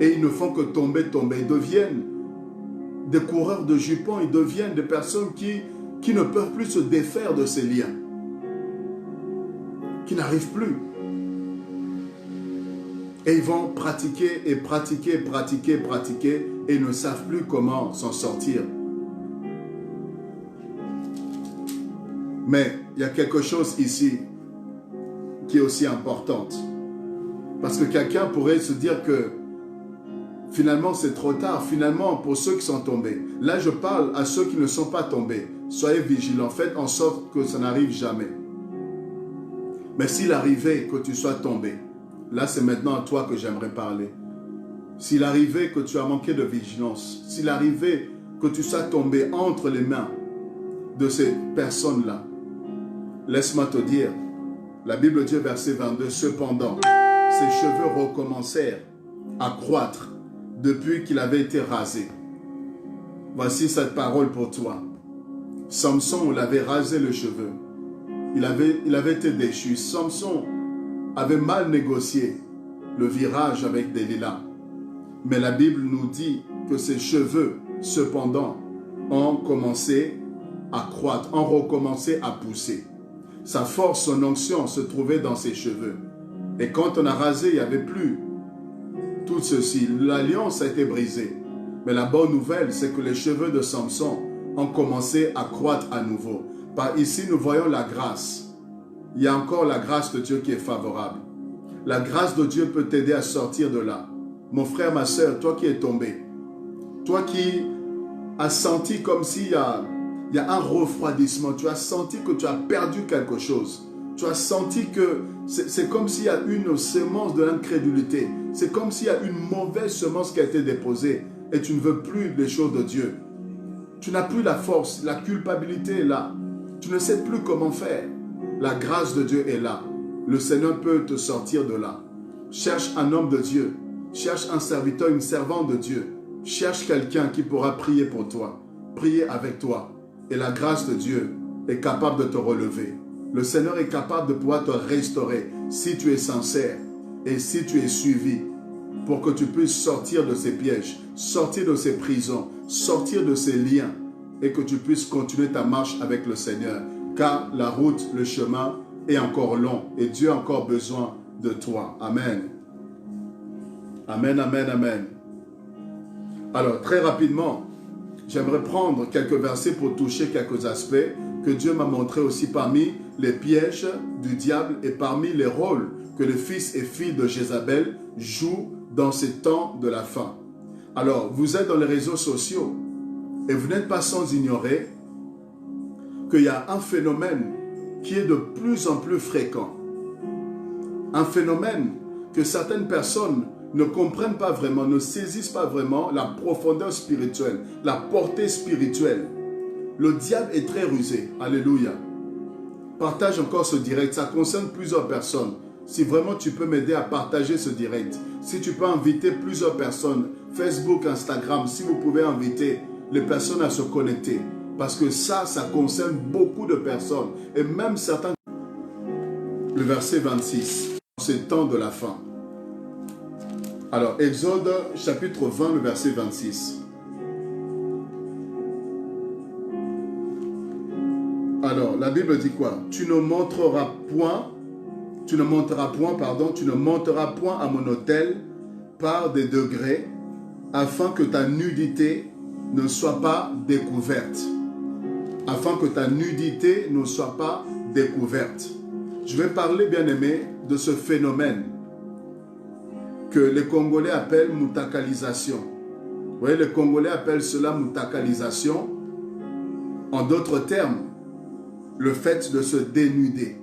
Et ils ne font que tomber. Ils deviennent des coureurs de jupons, ils deviennent des personnes qui ne peuvent plus se défaire de ces liens. Qui n'arrivent plus. Et ils vont pratiquer et pratiquer et ils ne savent plus comment s'en sortir. Mais il y a quelque chose ici qui est aussi importante. Parce que quelqu'un pourrait se dire que finalement c'est trop tard, finalement pour ceux qui sont tombés. Là je parle à ceux qui ne sont pas tombés. Soyez vigilants, faites en sorte que ça n'arrive jamais. Mais s'il arrivait que tu sois tombé, là c'est maintenant à toi que j'aimerais parler. S'il arrivait que tu as manqué de vigilance, s'il arrivait que tu sois tombé entre les mains de ces personnes-là, laisse-moi te dire, la Bible dit verset 22, cependant, ses cheveux recommencèrent à croître depuis qu'il avait été rasé. Voici cette parole pour toi. Samson, on l'avait rasé les cheveux. Il avait été déchu. Samson avait mal négocié le virage avec Delilah. Mais la Bible nous dit que ses cheveux, cependant, ont commencé à croître, ont recommencé à pousser. Sa force, son onction se trouvait dans ses cheveux. Et quand on a rasé, il n'y avait plus tout ceci. L'alliance a été brisée. Mais la bonne nouvelle, c'est que les cheveux de Samson ont commencé à croître à nouveau. Par ici, nous voyons la grâce. Il y a encore la grâce de Dieu qui est favorable. La grâce de Dieu peut t'aider à sortir de là. Mon frère, ma soeur, toi qui es tombé, toi qui as senti comme s'il y a il y a un refroidissement. Tu as senti que tu as perdu quelque chose. Tu as senti que c'est comme s'il y a une semence de l'incrédulité. C'est comme s'il y a une mauvaise semence qui a été déposée et tu ne veux plus les choses de Dieu. Tu n'as plus la force, la culpabilité est là. Tu ne sais plus comment faire. La grâce de Dieu est là. Le Seigneur peut te sortir de là. Cherche un homme de Dieu. Cherche un serviteur, une servante de Dieu. Cherche quelqu'un qui pourra prier pour toi, prier avec toi. Et la grâce de Dieu est capable de te relever. Le Seigneur est capable de pouvoir te restaurer si tu es sincère et si tu es suivi pour que tu puisses sortir de ces pièges, sortir de ces prisons, sortir de ces liens et que tu puisses continuer ta marche avec le Seigneur. Car la route, le chemin est encore long et Dieu a encore besoin de toi. Amen. Amen, amen, amen. Alors, très rapidement, j'aimerais prendre quelques versets pour toucher quelques aspects que Dieu m'a montré aussi parmi les pièges du diable et parmi les rôles que les fils et filles de Jézabel jouent dans ces temps de la fin. Alors, vous êtes dans les réseaux sociaux et vous n'êtes pas sans ignorer qu'il y a un phénomène qui est de plus en plus fréquent. Un phénomène que certaines personnes ne comprennent pas vraiment, ne saisissent pas vraiment la profondeur spirituelle, la portée spirituelle. Le diable est très rusé. Alléluia. Partage encore ce direct. Ça concerne plusieurs personnes. Si vraiment tu peux m'aider à partager ce direct, si tu peux inviter plusieurs personnes, Facebook, Instagram, si vous pouvez inviter les personnes à se connecter. Parce que ça concerne beaucoup de personnes. Et même certains... Le verset 26, c'est temps de la fin. Alors, Exode chapitre 20, le verset 26. Alors, la Bible dit quoi? Tu ne monteras point à mon autel par des degrés, afin que ta nudité ne soit pas découverte. Afin que ta nudité ne soit pas découverte. Je vais parler, bien aimé, de ce phénomène que les Congolais appellent moutakalisation. Vous voyez, les Congolais appellent cela moutakalisation. En d'autres termes, le fait de se dénuder.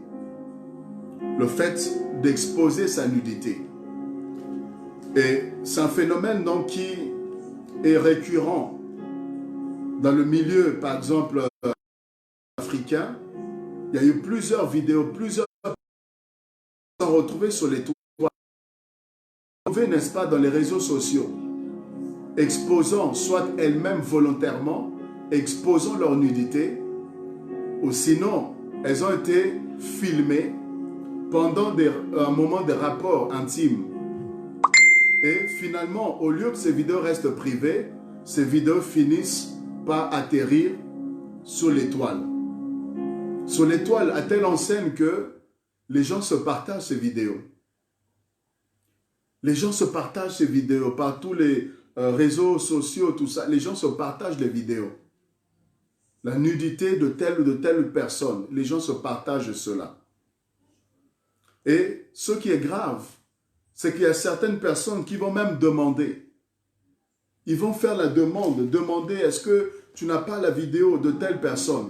Le fait d'exposer sa nudité. Et c'est un phénomène donc qui est récurrent dans le milieu, par exemple, africain. Il y a eu plusieurs vidéos, plusieurs sont retrouvées sur les toits. N'est-ce pas, dans les réseaux sociaux, exposant soit elles-mêmes volontairement, exposant leur nudité, ou sinon, elles ont été filmées pendant un moment de rapport intime. Et finalement, au lieu que ces vidéos restent privées, ces vidéos finissent par atterrir sur les toiles. Sur les toiles, à telle enseigne que les gens se partagent ces vidéos. Les gens se partagent ces vidéos par tous les réseaux sociaux, tout ça. Les gens se partagent les vidéos. La nudité de telle ou de telle personne. Les gens se partagent cela. Et ce qui est grave, c'est qu'il y a certaines personnes qui vont même demander. Ils vont faire la demande, demander, est-ce que tu n'as pas la vidéo de telle personne?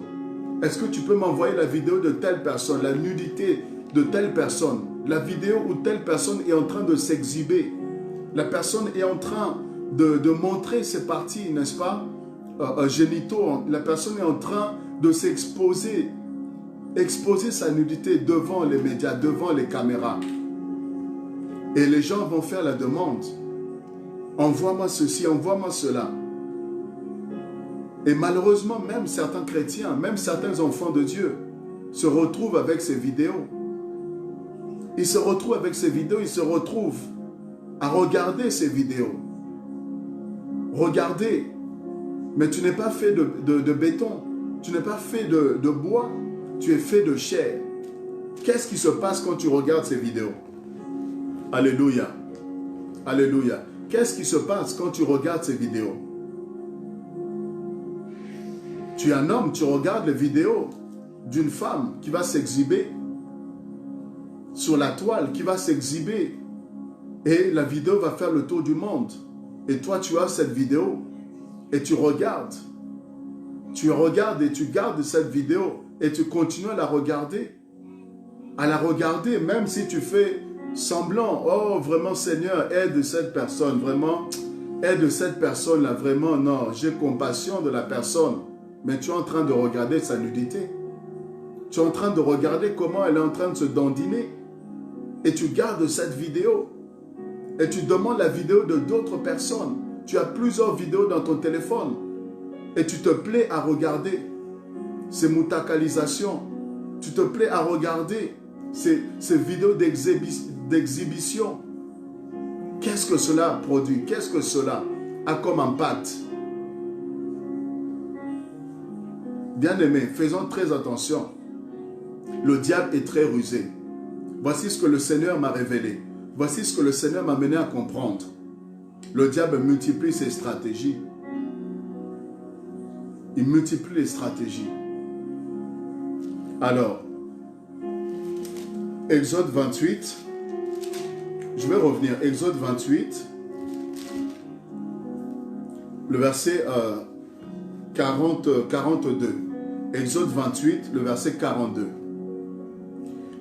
Est-ce que tu peux m'envoyer la vidéo de telle personne, la nudité de telle personne, la vidéo où telle personne est en train de s'exhiber. La personne est en train de montrer ses parties, n'est-ce pas, génitaux. La personne est en train de s'exposer, exposer sa nudité devant les médias, devant les caméras. Et les gens vont faire la demande. Envoie-moi ceci, envoie-moi cela. Et malheureusement, même certains chrétiens, même certains enfants de Dieu se retrouvent avec ces vidéos. Ils se retrouvent avec ces vidéos, ils se retrouvent à regarder ces vidéos. Regardez, mais tu n'es pas fait de béton, tu n'es pas fait de bois, tu es fait de chair. Qu'est-ce qui se passe quand tu regardes ces vidéos? Alléluia. Alléluia. Qu'est-ce qui se passe quand tu regardes ces vidéos? Tu es un homme, tu regardes les vidéos d'une femme qui va s'exhiber sur la toile, qui va s'exhiber, et la vidéo va faire le tour du monde. Et toi, tu as cette vidéo et tu regardes. tu regardes et tu gardes cette vidéo et tu continues à la regarder. À la regarder, même si tu fais semblant. Oh, vraiment, Seigneur, aide cette personne. Vraiment, aide cette personne-là. Vraiment, non, j'ai compassion de la personne. Mais tu es en train de regarder sa nudité. Tu es en train de regarder comment elle est en train de se dandiner. Et tu gardes cette vidéo. Et tu demandes la vidéo de d'autres personnes. Tu as plusieurs vidéos dans ton téléphone. Et tu te plais à regarder ces moutakalisations. Tu te plais à regarder ces vidéos d'exhibition. Qu'est-ce que cela produit? Qu'est-ce que cela a comme impact? Bien-aimés, faisons très attention. Le diable est très rusé. Voici ce que le Seigneur m'a révélé. Voici ce que le Seigneur m'a mené à comprendre. Le diable multiplie ses stratégies. Il multiplie les stratégies. Alors, Exode 28, je vais revenir. Exode 28, le verset 42. Exode 28, le verset 42.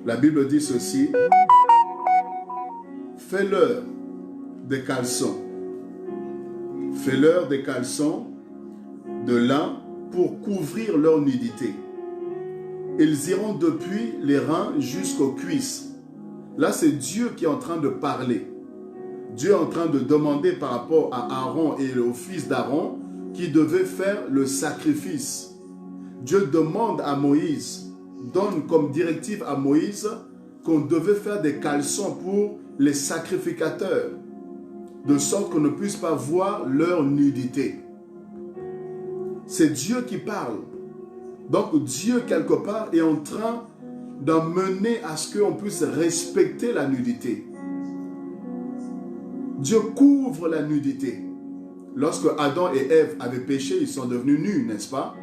La Bible dit ceci. Fais-leur des caleçons. Fais-leur des caleçons de lin pour couvrir leur nudité. Ils iront depuis les reins jusqu'aux cuisses. Là, c'est Dieu qui est en train de parler. Dieu est en train de demander par rapport à Aaron et au fils d'Aaron qui devait faire le sacrifice. Dieu demande à Moïse, donne comme directive à Moïse qu'on devait faire des caleçons pour les sacrificateurs, de sorte qu'on ne puisse pas voir leur nudité. C'est Dieu qui parle. Donc Dieu, quelque part, est en train d'amener à ce qu'on puisse respecter la nudité. Dieu couvre la nudité. Lorsque Adam et Ève avaient péché, ils sont devenus nus, n'est-ce pas?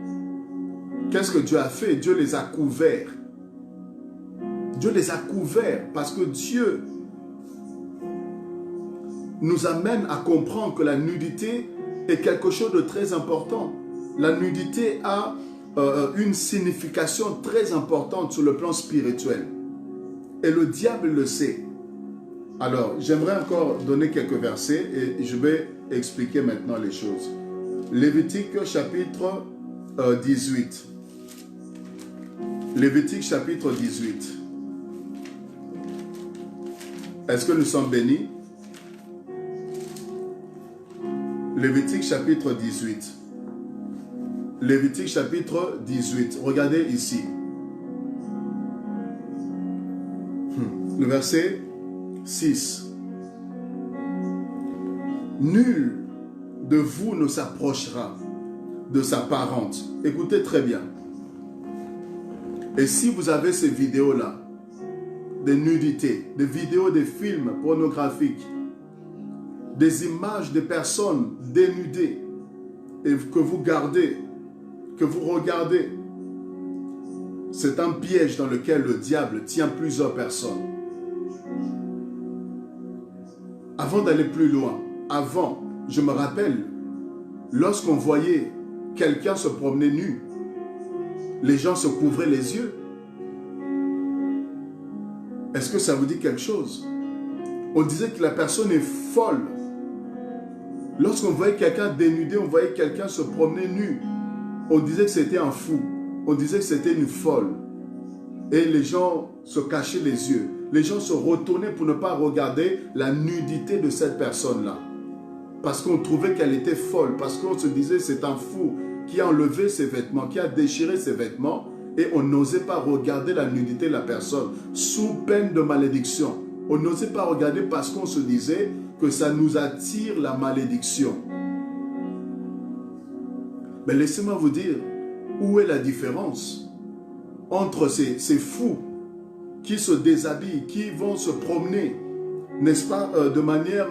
Qu'est-ce que Dieu a fait? Dieu les a couverts. Dieu les a couverts parce que Dieu nous amène à comprendre que la nudité est quelque chose de très important. La nudité a une signification très importante sur le plan spirituel. Et le diable le sait. Alors, j'aimerais encore donner quelques versets et je vais expliquer maintenant les choses. Lévitique chapitre 18. Lévitique chapitre 18. Est-ce que nous sommes bénis? Lévitique chapitre 18. Lévitique chapitre 18. Regardez ici. Le verset 6. Nul de vous ne s'approchera de sa parente. Écoutez très bien. Et si vous avez ces vidéos-là, des nudités, des vidéos, des films pornographiques, des images de personnes dénudées, et que vous gardez, que vous regardez, c'est un piège dans lequel le diable tient plusieurs personnes. Avant d'aller plus loin, avant, je me rappelle, lorsqu'on voyait quelqu'un se promener nu, les gens se couvraient les yeux. Est-ce que ça vous dit quelque chose? On disait que la personne est folle. Lorsqu'on voyait quelqu'un dénudé, on voyait quelqu'un se promener nu, on disait que c'était un fou. On disait que c'était une folle. Et les gens se cachaient les yeux. Les gens se retournaient pour ne pas regarder la nudité de cette personne-là. Parce qu'on trouvait qu'elle était folle. Parce qu'on se disait c'est un fou qui a enlevé ses vêtements, qui a déchiré ses vêtements. Et on n'osait pas regarder la nudité de la personne sous peine de malédiction. On n'osait pas regarder parce qu'on se disait que ça nous attire la malédiction. Mais laissez-moi vous dire, où est la différence entre ces fous qui se déshabillent, qui vont se promener, n'est-ce pas, de manière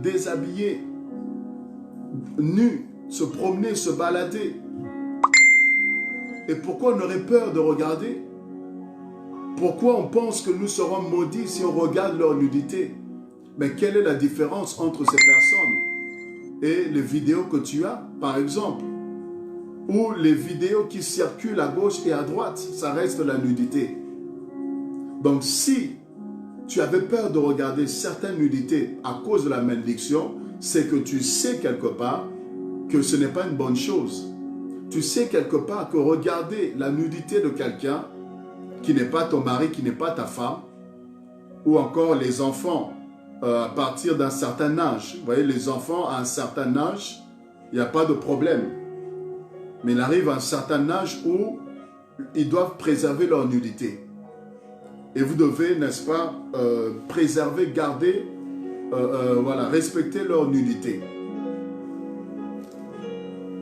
déshabillée, nus, se promener, se balader. Et pourquoi on aurait peur de regarder? Pourquoi on pense que nous serons maudits si on regarde leur nudité? Mais quelle est la différence entre ces personnes et les vidéos que tu as, par exemple? ou les vidéos qui circulent à gauche et à droite, ça reste la nudité. Donc si tu avais peur de regarder certaines nudités à cause de la malédiction, c'est que tu sais quelque part que ce n'est pas une bonne chose. Tu sais quelque part que regarder la nudité de quelqu'un qui n'est pas ton mari, qui n'est pas ta femme, ou encore les enfants à partir d'un certain âge. Vous voyez, les enfants à un certain âge, il n'y a pas de problème. Mais il arrive à un certain âge où ils doivent préserver leur nudité. Et vous devez, n'est-ce pas, préserver, garder, voilà, respecter leur nudité.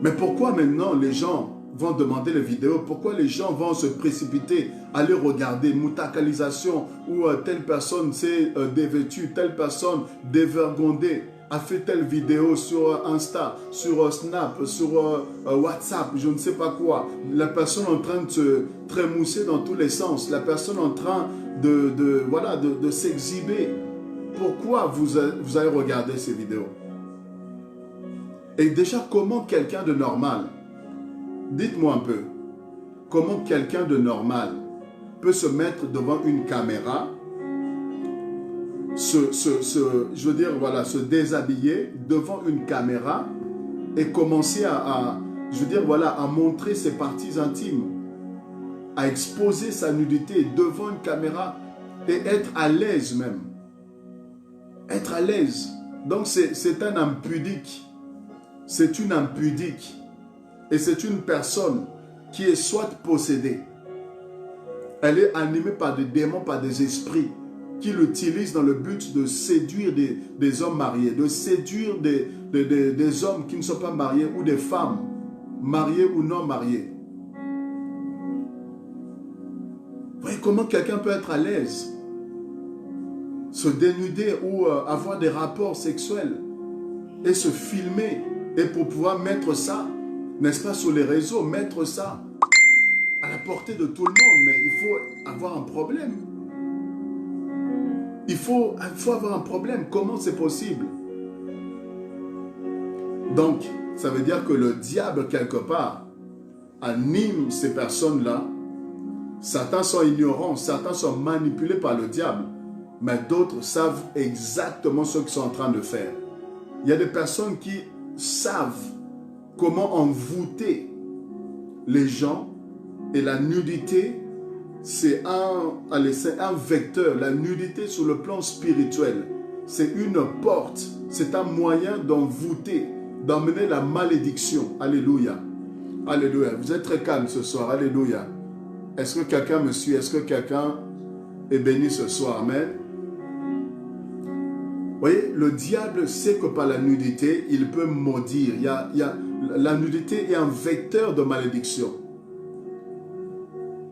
Mais pourquoi maintenant les gens vont demander les vidéos? Pourquoi les gens vont se précipiter, aller regarder moutakalisation où telle personne s'est dévêtue, telle personne dévergondée, a fait telle vidéo sur Insta, sur Snap, sur WhatsApp, je ne sais pas quoi. La personne en train de se trémousser dans tous les sens. La personne en train de s'exhiber. Pourquoi vous allez regarder ces vidéos? Et déjà, comment quelqu'un de normal, dites-moi un peu, comment quelqu'un de normal peut se mettre devant une caméra, je veux dire, voilà, se déshabiller devant une caméra et commencer je veux dire, voilà, à montrer ses parties intimes, à exposer sa nudité devant une caméra et être à l'aise même. Être à l'aise. Donc c'est un impudique. C'est une impudique. Et c'est une personne qui est soit possédée. Elle est animée par des démons, par des esprits qui l'utilisent dans le but de séduire des hommes mariés, de séduire des hommes qui ne sont pas mariés ou des femmes mariées ou non mariées. Vous voyez comment quelqu'un peut être à l'aise, se dénuder ou avoir des rapports sexuels et se filmer et pour pouvoir mettre ça, n'est-ce pas, sur les réseaux, mettre ça à la portée de tout le monde. Mais il faut avoir un problème. Il faut avoir un problème. Comment c'est possible? Donc, ça veut dire que le diable, quelque part, anime ces personnes-là. Certains sont ignorants, certains sont manipulés par le diable, mais d'autres savent exactement ce qu'ils sont en train de faire. Il y a des personnes qui savent comment envoûter les gens, et la nudité, c'est un vecteur. La nudité sur le plan spirituel, c'est une porte, c'est un moyen d'envoûter, d'emmener la malédiction. Alléluia. Alléluia. Vous êtes très calme ce soir. Alléluia. Est-ce que quelqu'un me suit? Est-ce que quelqu'un est béni ce soir? Amen. Vous voyez, le diable sait que par la nudité, il peut maudire. La nudité est un vecteur de malédiction.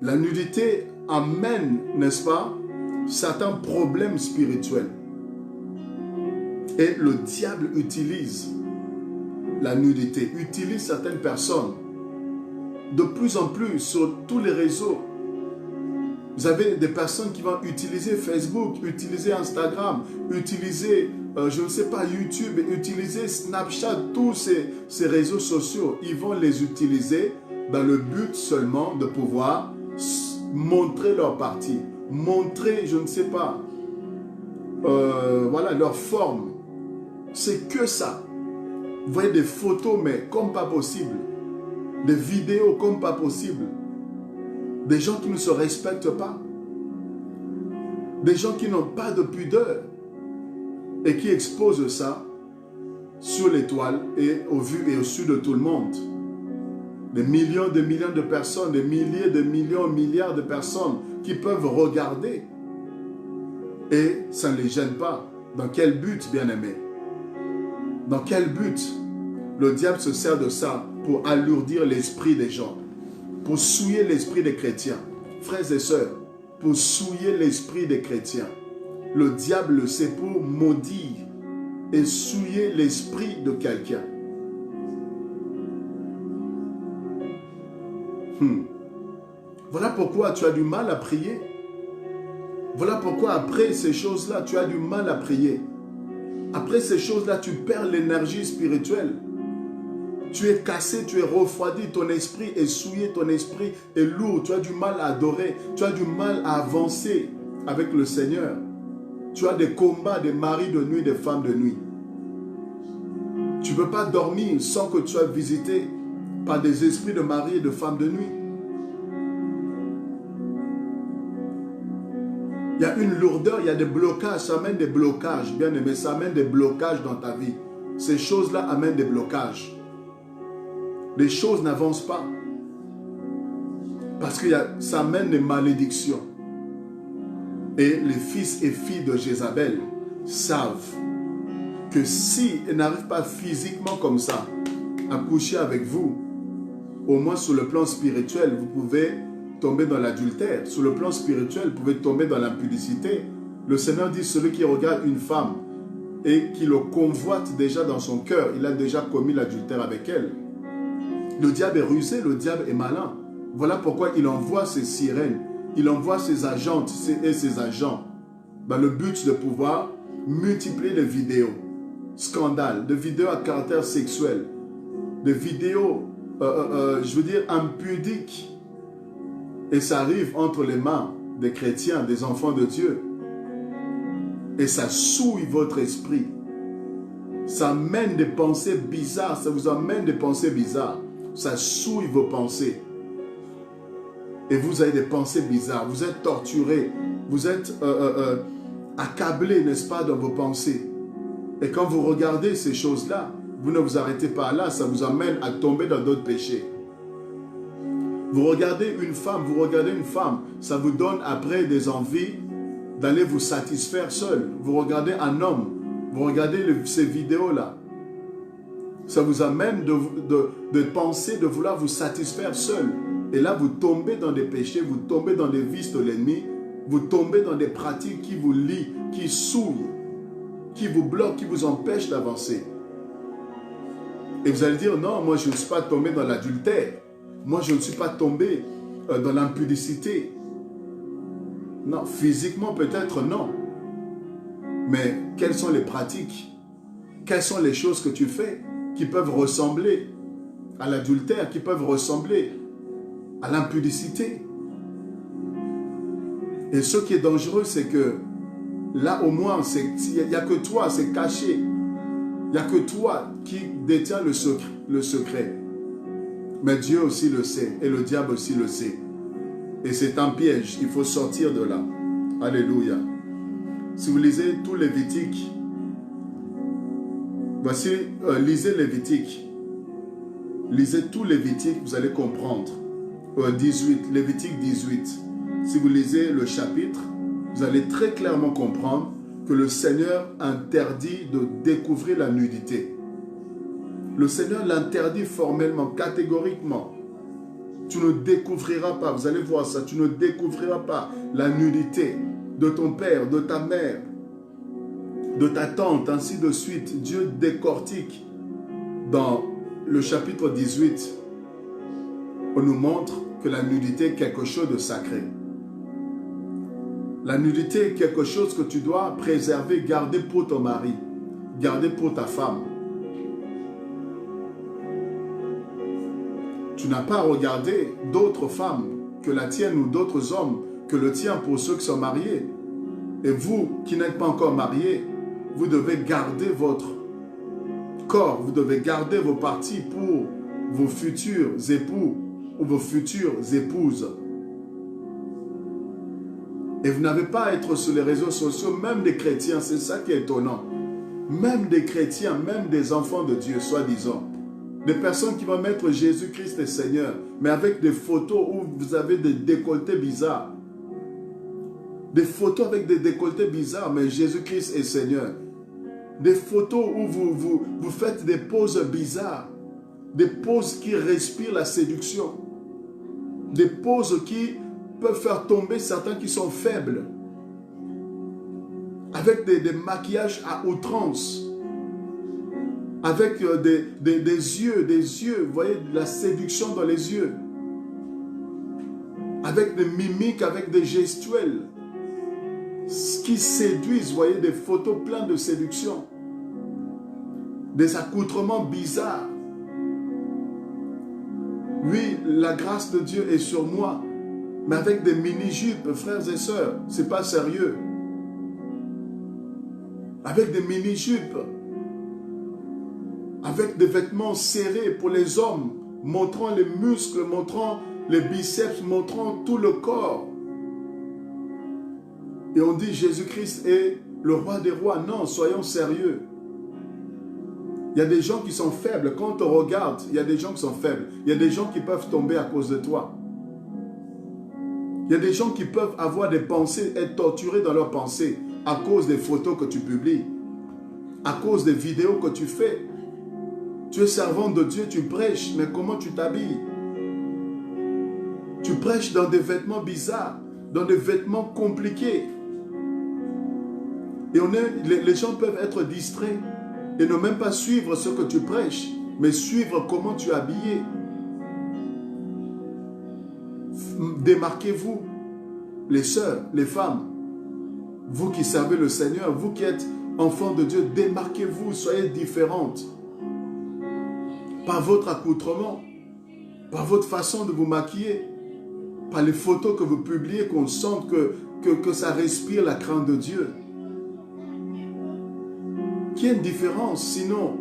La nudité amène, n'est-ce pas, certains problèmes spirituels. Et le diable utilise la nudité, utilise certaines personnes. De plus en plus, sur tous les réseaux, vous avez des personnes qui vont utiliser Facebook, utiliser Instagram, utiliser, je ne sais pas, YouTube, utiliser Snapchat, tous ces réseaux sociaux. Ils vont les utiliser dans le but seulement de pouvoir montrer leur partie, montrer, je ne sais pas, voilà, leur forme. C'est que ça. Vous voyez des photos, mais comme pas possible. Des vidéos comme pas possible. Des gens qui ne se respectent pas. Des gens qui n'ont pas de pudeur. Et qui exposent ça sur l'étoile et au vu et au su de tout le monde. Des millions de personnes, des milliers de millions, milliards de personnes qui peuvent regarder. Et ça ne les gêne pas. Dans quel but, bien-aimé? Dans quel but? Le diable se sert de ça pour alourdir l'esprit des gens, pour souiller l'esprit des chrétiens. Frères et sœurs, pour souiller l'esprit des chrétiens. Le diable le sait pour maudire et souiller l'esprit de quelqu'un. Voilà pourquoi tu as du mal à prier. Voilà pourquoi après ces choses-là, tu as du mal à prier. Après ces choses-là, tu perds l'énergie spirituelle. Tu es cassé, tu es refroidi, ton esprit est souillé, ton esprit est lourd, tu as du mal à adorer, tu as du mal à avancer avec le Seigneur. Tu as des combats, des maris de nuit, des femmes de nuit. Tu ne peux pas dormir sans que tu sois visité par des esprits de mari et de femmes de nuit. Il y a une lourdeur, il y a des blocages, ça amène des blocages, bien aimé, ça amène des blocages dans ta vie. Ces choses-là amènent des blocages. Les choses n'avancent pas. Parce que ça amène des malédictions. Et les fils et filles de Jézabel savent que si elles n'arrivent pas physiquement comme ça à coucher avec vous, au moins sur le plan spirituel, vous pouvez tomber dans l'adultère. Sur le plan spirituel, vous pouvez tomber dans l'impudicité. Le Seigneur dit, celui qui regarde une femme et qui le convoite déjà dans son cœur, il a déjà commis l'adultère avec elle. Le diable est rusé, le diable est malin. Voilà pourquoi il envoie ses sirènes, il envoie ses agentes et ses agents dans le but de pouvoir multiplier les vidéos, scandales, des vidéos à caractère sexuel, des vidéos, je veux dire, impudiques. Et ça arrive entre les mains des chrétiens, des enfants de Dieu. Et ça souille votre esprit. Ça amène des pensées bizarres, ça vous amène des pensées bizarres. Ça souille vos pensées. Et vous avez des pensées bizarres. Vous êtes torturé. Vous êtes accablé, n'est-ce pas, dans vos pensées. Et quand vous regardez ces choses-là, vous ne vous arrêtez pas là. Ça vous amène à tomber dans d'autres péchés. Vous regardez une femme, ça vous donne après des envies d'aller vous satisfaire seul. Vous regardez un homme, vous regardez ces vidéos-là. Ça vous amène de penser, de vouloir vous satisfaire seul. Et là, vous tombez dans des péchés, vous tombez dans des vices de l'ennemi, vous tombez dans des pratiques qui vous lient, qui souillent, qui vous bloquent, qui vous empêchent d'avancer. Et vous allez dire, non, moi je ne suis pas tombé dans l'adultère. Moi je ne suis pas tombé dans l'impudicité. Non, physiquement peut-être non. Mais quelles sont les pratiques? Quelles sont les choses que tu fais qui peuvent ressembler à l'adultère, qui peuvent ressembler à l'impudicité? Et ce qui est dangereux, c'est que là au moins, il n'y a que toi, c'est caché. Il n'y a que toi qui détiens le secret. Mais Dieu aussi le sait et le diable aussi le sait. Et c'est un piège, il faut sortir de là. Alléluia. Si vous lisez tout Lévitique, voici, lisez Lévitique. Lisez tout Lévitique, vous allez comprendre. 18, Lévitique 18. Si vous lisez le chapitre, vous allez très clairement comprendre que le Seigneur interdit de découvrir la nudité. Le Seigneur l'interdit formellement, catégoriquement. Tu ne découvriras pas, vous allez voir ça, tu ne découvriras pas la nudité de ton père, de ta mère, de ta tante, ainsi de suite. Dieu décortique dans le chapitre 18. On nous montre que la nudité est quelque chose de sacré. La nudité est quelque chose que tu dois préserver, garder pour ton mari, garder pour ta femme. Tu n'as pas à regarder d'autres femmes que la tienne ou d'autres hommes que le tien pour ceux qui sont mariés. Et vous qui n'êtes pas encore mariés, vous devez garder votre corps, vous devez garder vos parties pour vos futurs époux ou vos futures épouses. Et vous n'avez pas à être sur les réseaux sociaux, même des chrétiens, c'est ça qui est étonnant. Même des chrétiens, même des enfants de Dieu, soi-disant. Des personnes qui vont mettre Jésus-Christ est Seigneur, mais avec des photos où vous avez des décolletés bizarres. Des photos avec des décolletés bizarres, mais Jésus-Christ est Seigneur. Des photos où vous faites des poses bizarres. Des poses qui respirent la séduction. Des poses qui peuvent faire tomber certains qui sont faibles. Avec des maquillages à outrance. Avec des yeux, vous voyez, la séduction dans les yeux. Avec des mimiques, avec des gestuels. Qui séduisent, vous voyez, des photos pleines de séduction. Des accoutrements bizarres. Oui, la grâce de Dieu est sur moi. Mais avec des mini-jupes, frères et sœurs, c'est pas sérieux. Avec des mini-jupes, avec des vêtements serrés pour les hommes, montrant les muscles, montrant les biceps, montrant tout le corps. Et on dit Jésus-Christ est le roi des rois. Non, soyons sérieux. Il y a des gens qui sont faibles. Quand on te regarde, il y a des gens qui sont faibles. Il y a des gens qui peuvent tomber à cause de toi. Il y a des gens qui peuvent avoir des pensées, être torturés dans leurs pensées à cause des photos que tu publies, à cause des vidéos que tu fais. Tu es servant de Dieu, tu prêches, mais comment tu t'habilles? Tu prêches dans des vêtements bizarres, dans des vêtements compliqués. Et les gens peuvent être distraits et ne même pas suivre ce que tu prêches, mais suivre comment tu es habillé. Démarquez-vous, les sœurs, les femmes, vous qui servez le Seigneur, vous qui êtes enfants de Dieu, démarquez-vous, soyez différentes. Par votre accoutrement, par votre façon de vous maquiller, par les photos que vous publiez, qu'on sente que ça respire la crainte de Dieu. Qu'il y ait une différence, sinon,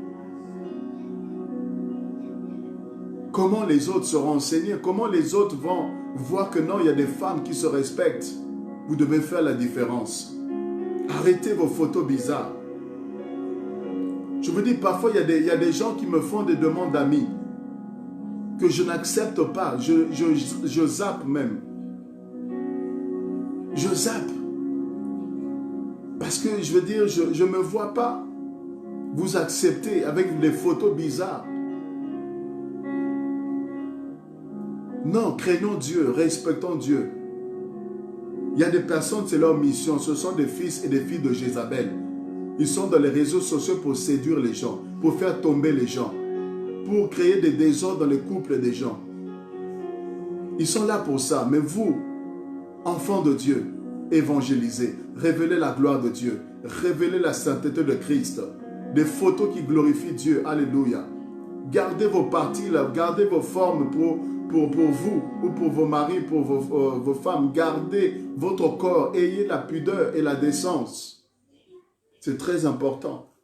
comment les autres seront enseignés? Comment les autres vont voir que non, il y a des femmes qui se respectent? Vous devez faire la différence. Arrêtez vos photos bizarres. Je vous dis, parfois, il y a des gens qui me font des demandes d'amis que je n'accepte pas. Je zappe même. Je zappe. Parce que, je veux dire, je ne me vois pas vous accepter avec des photos bizarres. Non, craignons Dieu, respectons Dieu. Il y a des personnes, c'est leur mission. Ce sont des fils et des filles de Jézabel. Ils sont dans les réseaux sociaux pour séduire les gens, pour faire tomber les gens, pour créer des désordres dans les couples des gens. Ils sont là pour ça. Mais vous, enfants de Dieu, évangélisez, révélez la gloire de Dieu, révélez la sainteté de Christ, des photos qui glorifient Dieu. Alléluia. Gardez vos parties là, gardez vos formes pour vous, ou pour vos maris, pour vos femmes. Gardez votre corps, ayez la pudeur et la décence. C'est très important.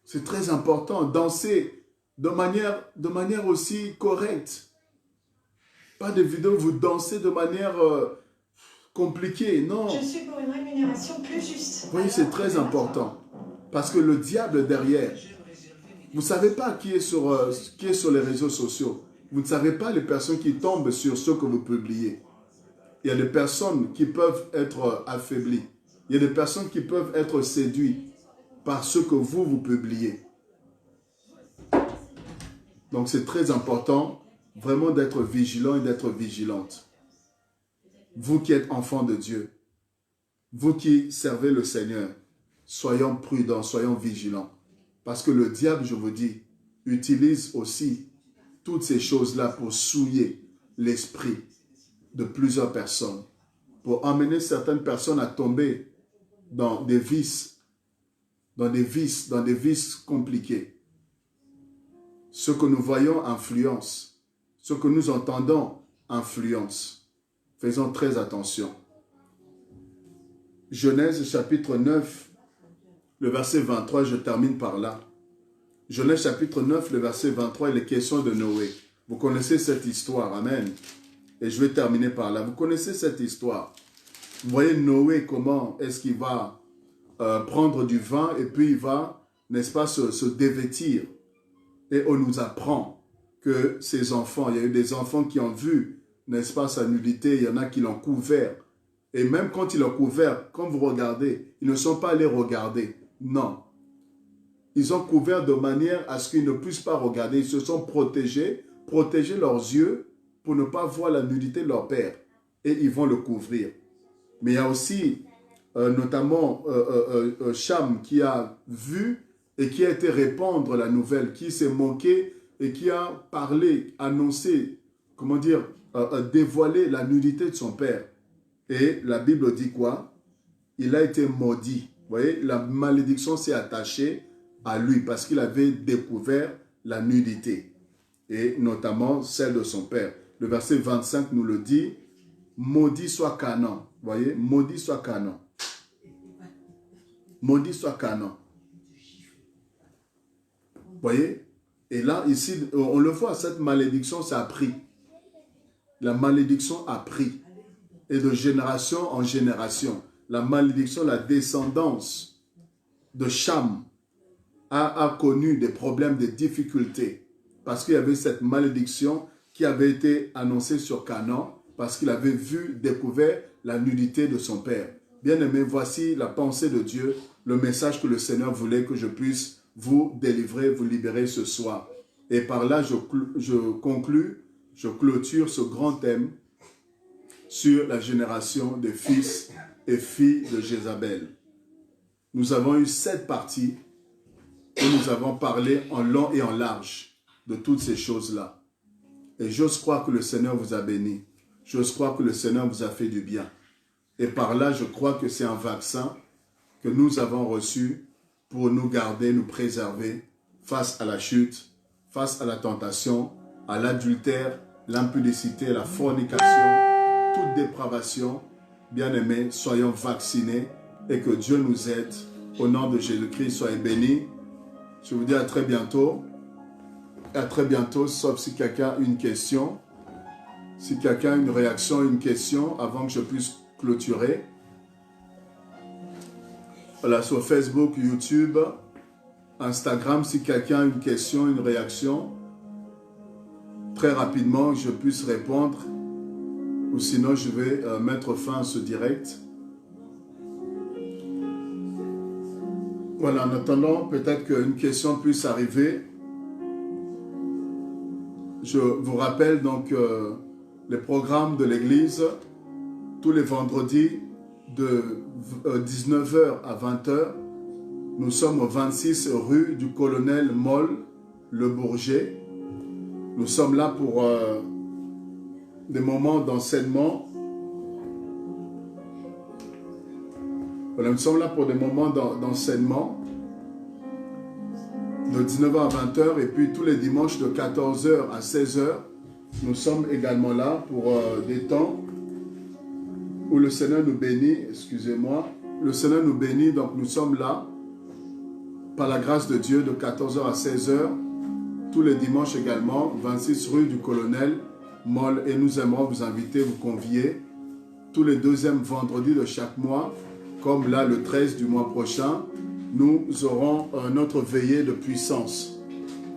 C'est très important. Dansez de manière aussi correcte. Pas de vidéos où vous dansez de manière compliquée, non. Je suis pour une rémunération plus juste. Oui, c'est très important. Parce que le diable derrière, vous ne savez pas qui est sur les réseaux sociaux. Vous ne savez pas les personnes qui tombent sur ce que vous publiez. Il y a des personnes qui peuvent être affaiblies. Il y a des personnes qui peuvent être séduites par ce que vous publiez. Donc c'est très important vraiment d'être vigilant et d'être vigilante. Vous qui êtes enfants de Dieu, vous qui servez le Seigneur, soyons prudents, soyons vigilants. Parce que le diable, je vous dis, utilise aussi toutes ces choses-là pour souiller l'esprit de plusieurs personnes, pour amener certaines personnes à tomber dans des vices compliqués. Ce que nous voyons influence, ce que nous entendons influence. Faisons très attention. Genèse chapitre 9, le verset 23, je termine par là. Genèse chapitre 9, le verset 23, il est question de Noé. Vous connaissez cette histoire, amen. Et je vais terminer par là. Vous connaissez cette histoire. Vous voyez Noé, comment est-ce qu'il va prendre du vin et puis il va, n'est-ce pas, se dévêtir. Et on nous apprend que ces enfants, il y a eu des enfants qui ont vu, n'est-ce pas, sa nudité, il y en a qui l'ont couvert. Et même quand ils l'ont couvert, quand vous regardez, ils ne sont pas allés regarder. Non. Ils ont couvert de manière à ce qu'ils ne puissent pas regarder. Ils se sont protégés leurs yeux pour ne pas voir la nudité de leur père. Et ils vont le couvrir. Mais il y a aussi notamment Cham qui a vu et qui a été répandre la nouvelle, qui s'est moqué et qui a parlé, annoncé, comment dire, dévoilé la nudité de son père. Et la Bible dit quoi? Il a été maudit. Vous voyez, la malédiction s'est attachée à lui parce qu'il avait découvert la nudité. et notamment celle de son père. Le verset 25 nous le dit, maudit soit Canaan. Vous voyez, maudit soit Canaan. Maudit soit Canaan. Vous voyez? Et là, ici, on le voit, cette malédiction, ça a pris. La malédiction a pris. Et de génération en génération. La malédiction, la descendance de Cham a connu des problèmes, des difficultés. Parce qu'il y avait cette malédiction qui avait été annoncée sur Canaan. Parce qu'il avait découvert la nudité de son père. Bien-aimés, voici la pensée de Dieu, le message que le Seigneur voulait que je puisse vous délivrer, vous libérer ce soir. Et par là, je conclus, je clôture ce grand thème sur la génération des fils et filles de Jézabel. Nous avons eu 7 parties où nous avons parlé en long et en large de toutes ces choses-là. Et j'ose croire que le Seigneur vous a béni. J'ose croire que le Seigneur vous a fait du bien. Et par là, je crois que c'est un vaccin que nous avons reçu pour nous garder, nous préserver face à la chute, face à la tentation, à l'adultère, l'impudicité, la fornication, toute dépravation. Bien-aimés, soyons vaccinés et que Dieu nous aide. Au nom de Jésus-Christ, soyez bénis. Je vous dis à très bientôt. À très bientôt, sauf si quelqu'un a une question. Si quelqu'un a une réaction, une question, avant que je puisse clôturer. Voilà, sur Facebook, YouTube, Instagram, si quelqu'un a une question, une réaction, très rapidement, je puisse répondre. Ou sinon, je vais mettre fin à ce direct. Voilà, en attendant, peut-être qu'une question puisse arriver. Je vous rappelle donc les programmes de l'église tous les vendredis de 19h à 20h. Nous sommes au 26 rue du Colonel Moll, Le Bourget. Nous sommes là pour des moments d'enseignement. Voilà, nous sommes là pour des moments d'enseignement de 19h à 20h et puis tous les dimanches de 14h à 16h. Nous sommes également là pour des temps où le Seigneur nous bénit, excusez-moi, le Seigneur nous bénit, donc nous sommes là par la grâce de Dieu de 14h à 16h, tous les dimanches également, 26 rue du Colonel Moll, et nous aimerons vous inviter, vous convier tous les deuxièmes vendredis de chaque mois, comme là le 13 du mois prochain, nous aurons notre veillée de puissance.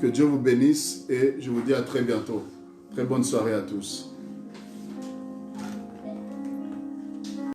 Que Dieu vous bénisse et je vous dis à très bientôt. Très bonne soirée à tous.